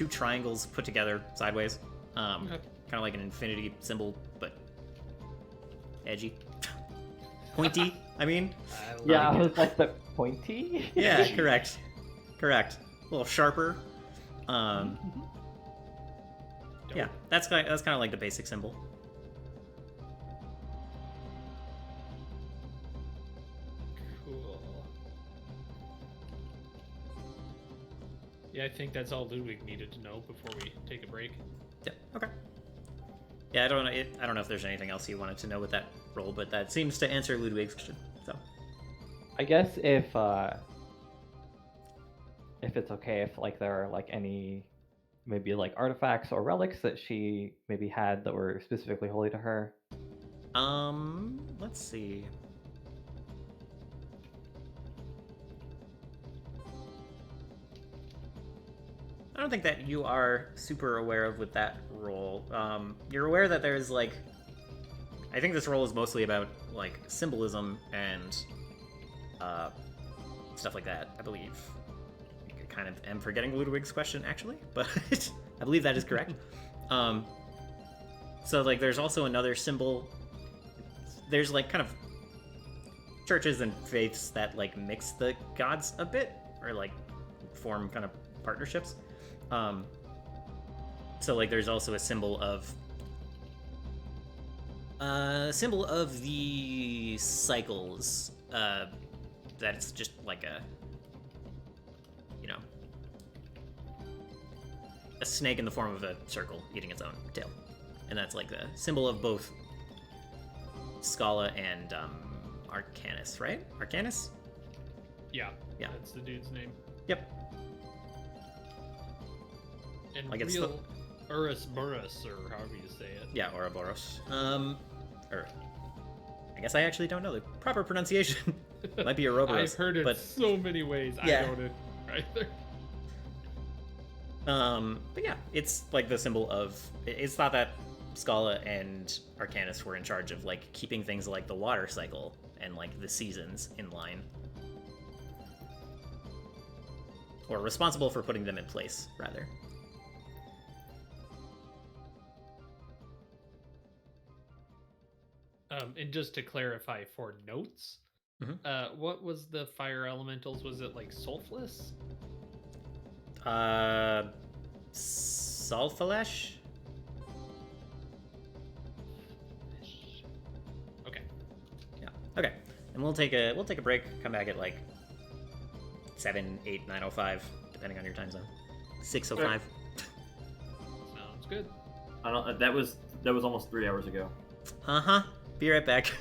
triangles put together sideways. Okay. Kind of like an infinity symbol, but edgy, pointy. I mean, Yeah, I was like the pointy. yeah, correct. A little sharper. Yeah, that's kind of like the basic symbol. Cool. Yeah, I think that's all Ludwig needed to know before we take a break. Yeah. Okay. Yeah, I don't know if there's anything else you wanted to know with that roll, but that seems to answer Ludwig's question. So. I guess if it's okay, if like there are like any maybe like artifacts or relics that she maybe had that were specifically holy to her. Let's see. I don't think that you are super aware of with that roll. You're aware that there's like, I think this roll is mostly about like symbolism and stuff like that. I believe. I kind of am forgetting Ludwig's question actually, but I believe that is correct. So like, there's also another symbol. There's like kind of churches and faiths that like mix the gods a bit, or like form kind of partnerships. So like, there's also a symbol of the cycles. That's just like a, you know, a snake in the form of a circle eating its own tail, and that's like the symbol of both Scala and Arcanus, right? Arcanus? Yeah. Yeah. That's the dude's name. Yep. And Like, it's real Ouroboros, or however you say it. Yeah, Ouroboros. Or I guess I actually don't know the proper pronunciation. It might be Ouroboros. I've heard it but so many ways. Yeah. I don't know either. But yeah, it's like the symbol of. It's thought that Scala and Arcanus were in charge of like keeping things like the water cycle and like the seasons in line, or responsible for putting them in place, rather. And just to clarify for notes, what was the fire elementals? Was it like Sulfless? Sulfalesh? Okay. Yeah. Okay. And we'll take a break. Come back at like 7, 8, 9:05, depending on your time zone. 6:05. Sounds good. I don't. That was almost 3 hours ago. Uh huh. Be right back.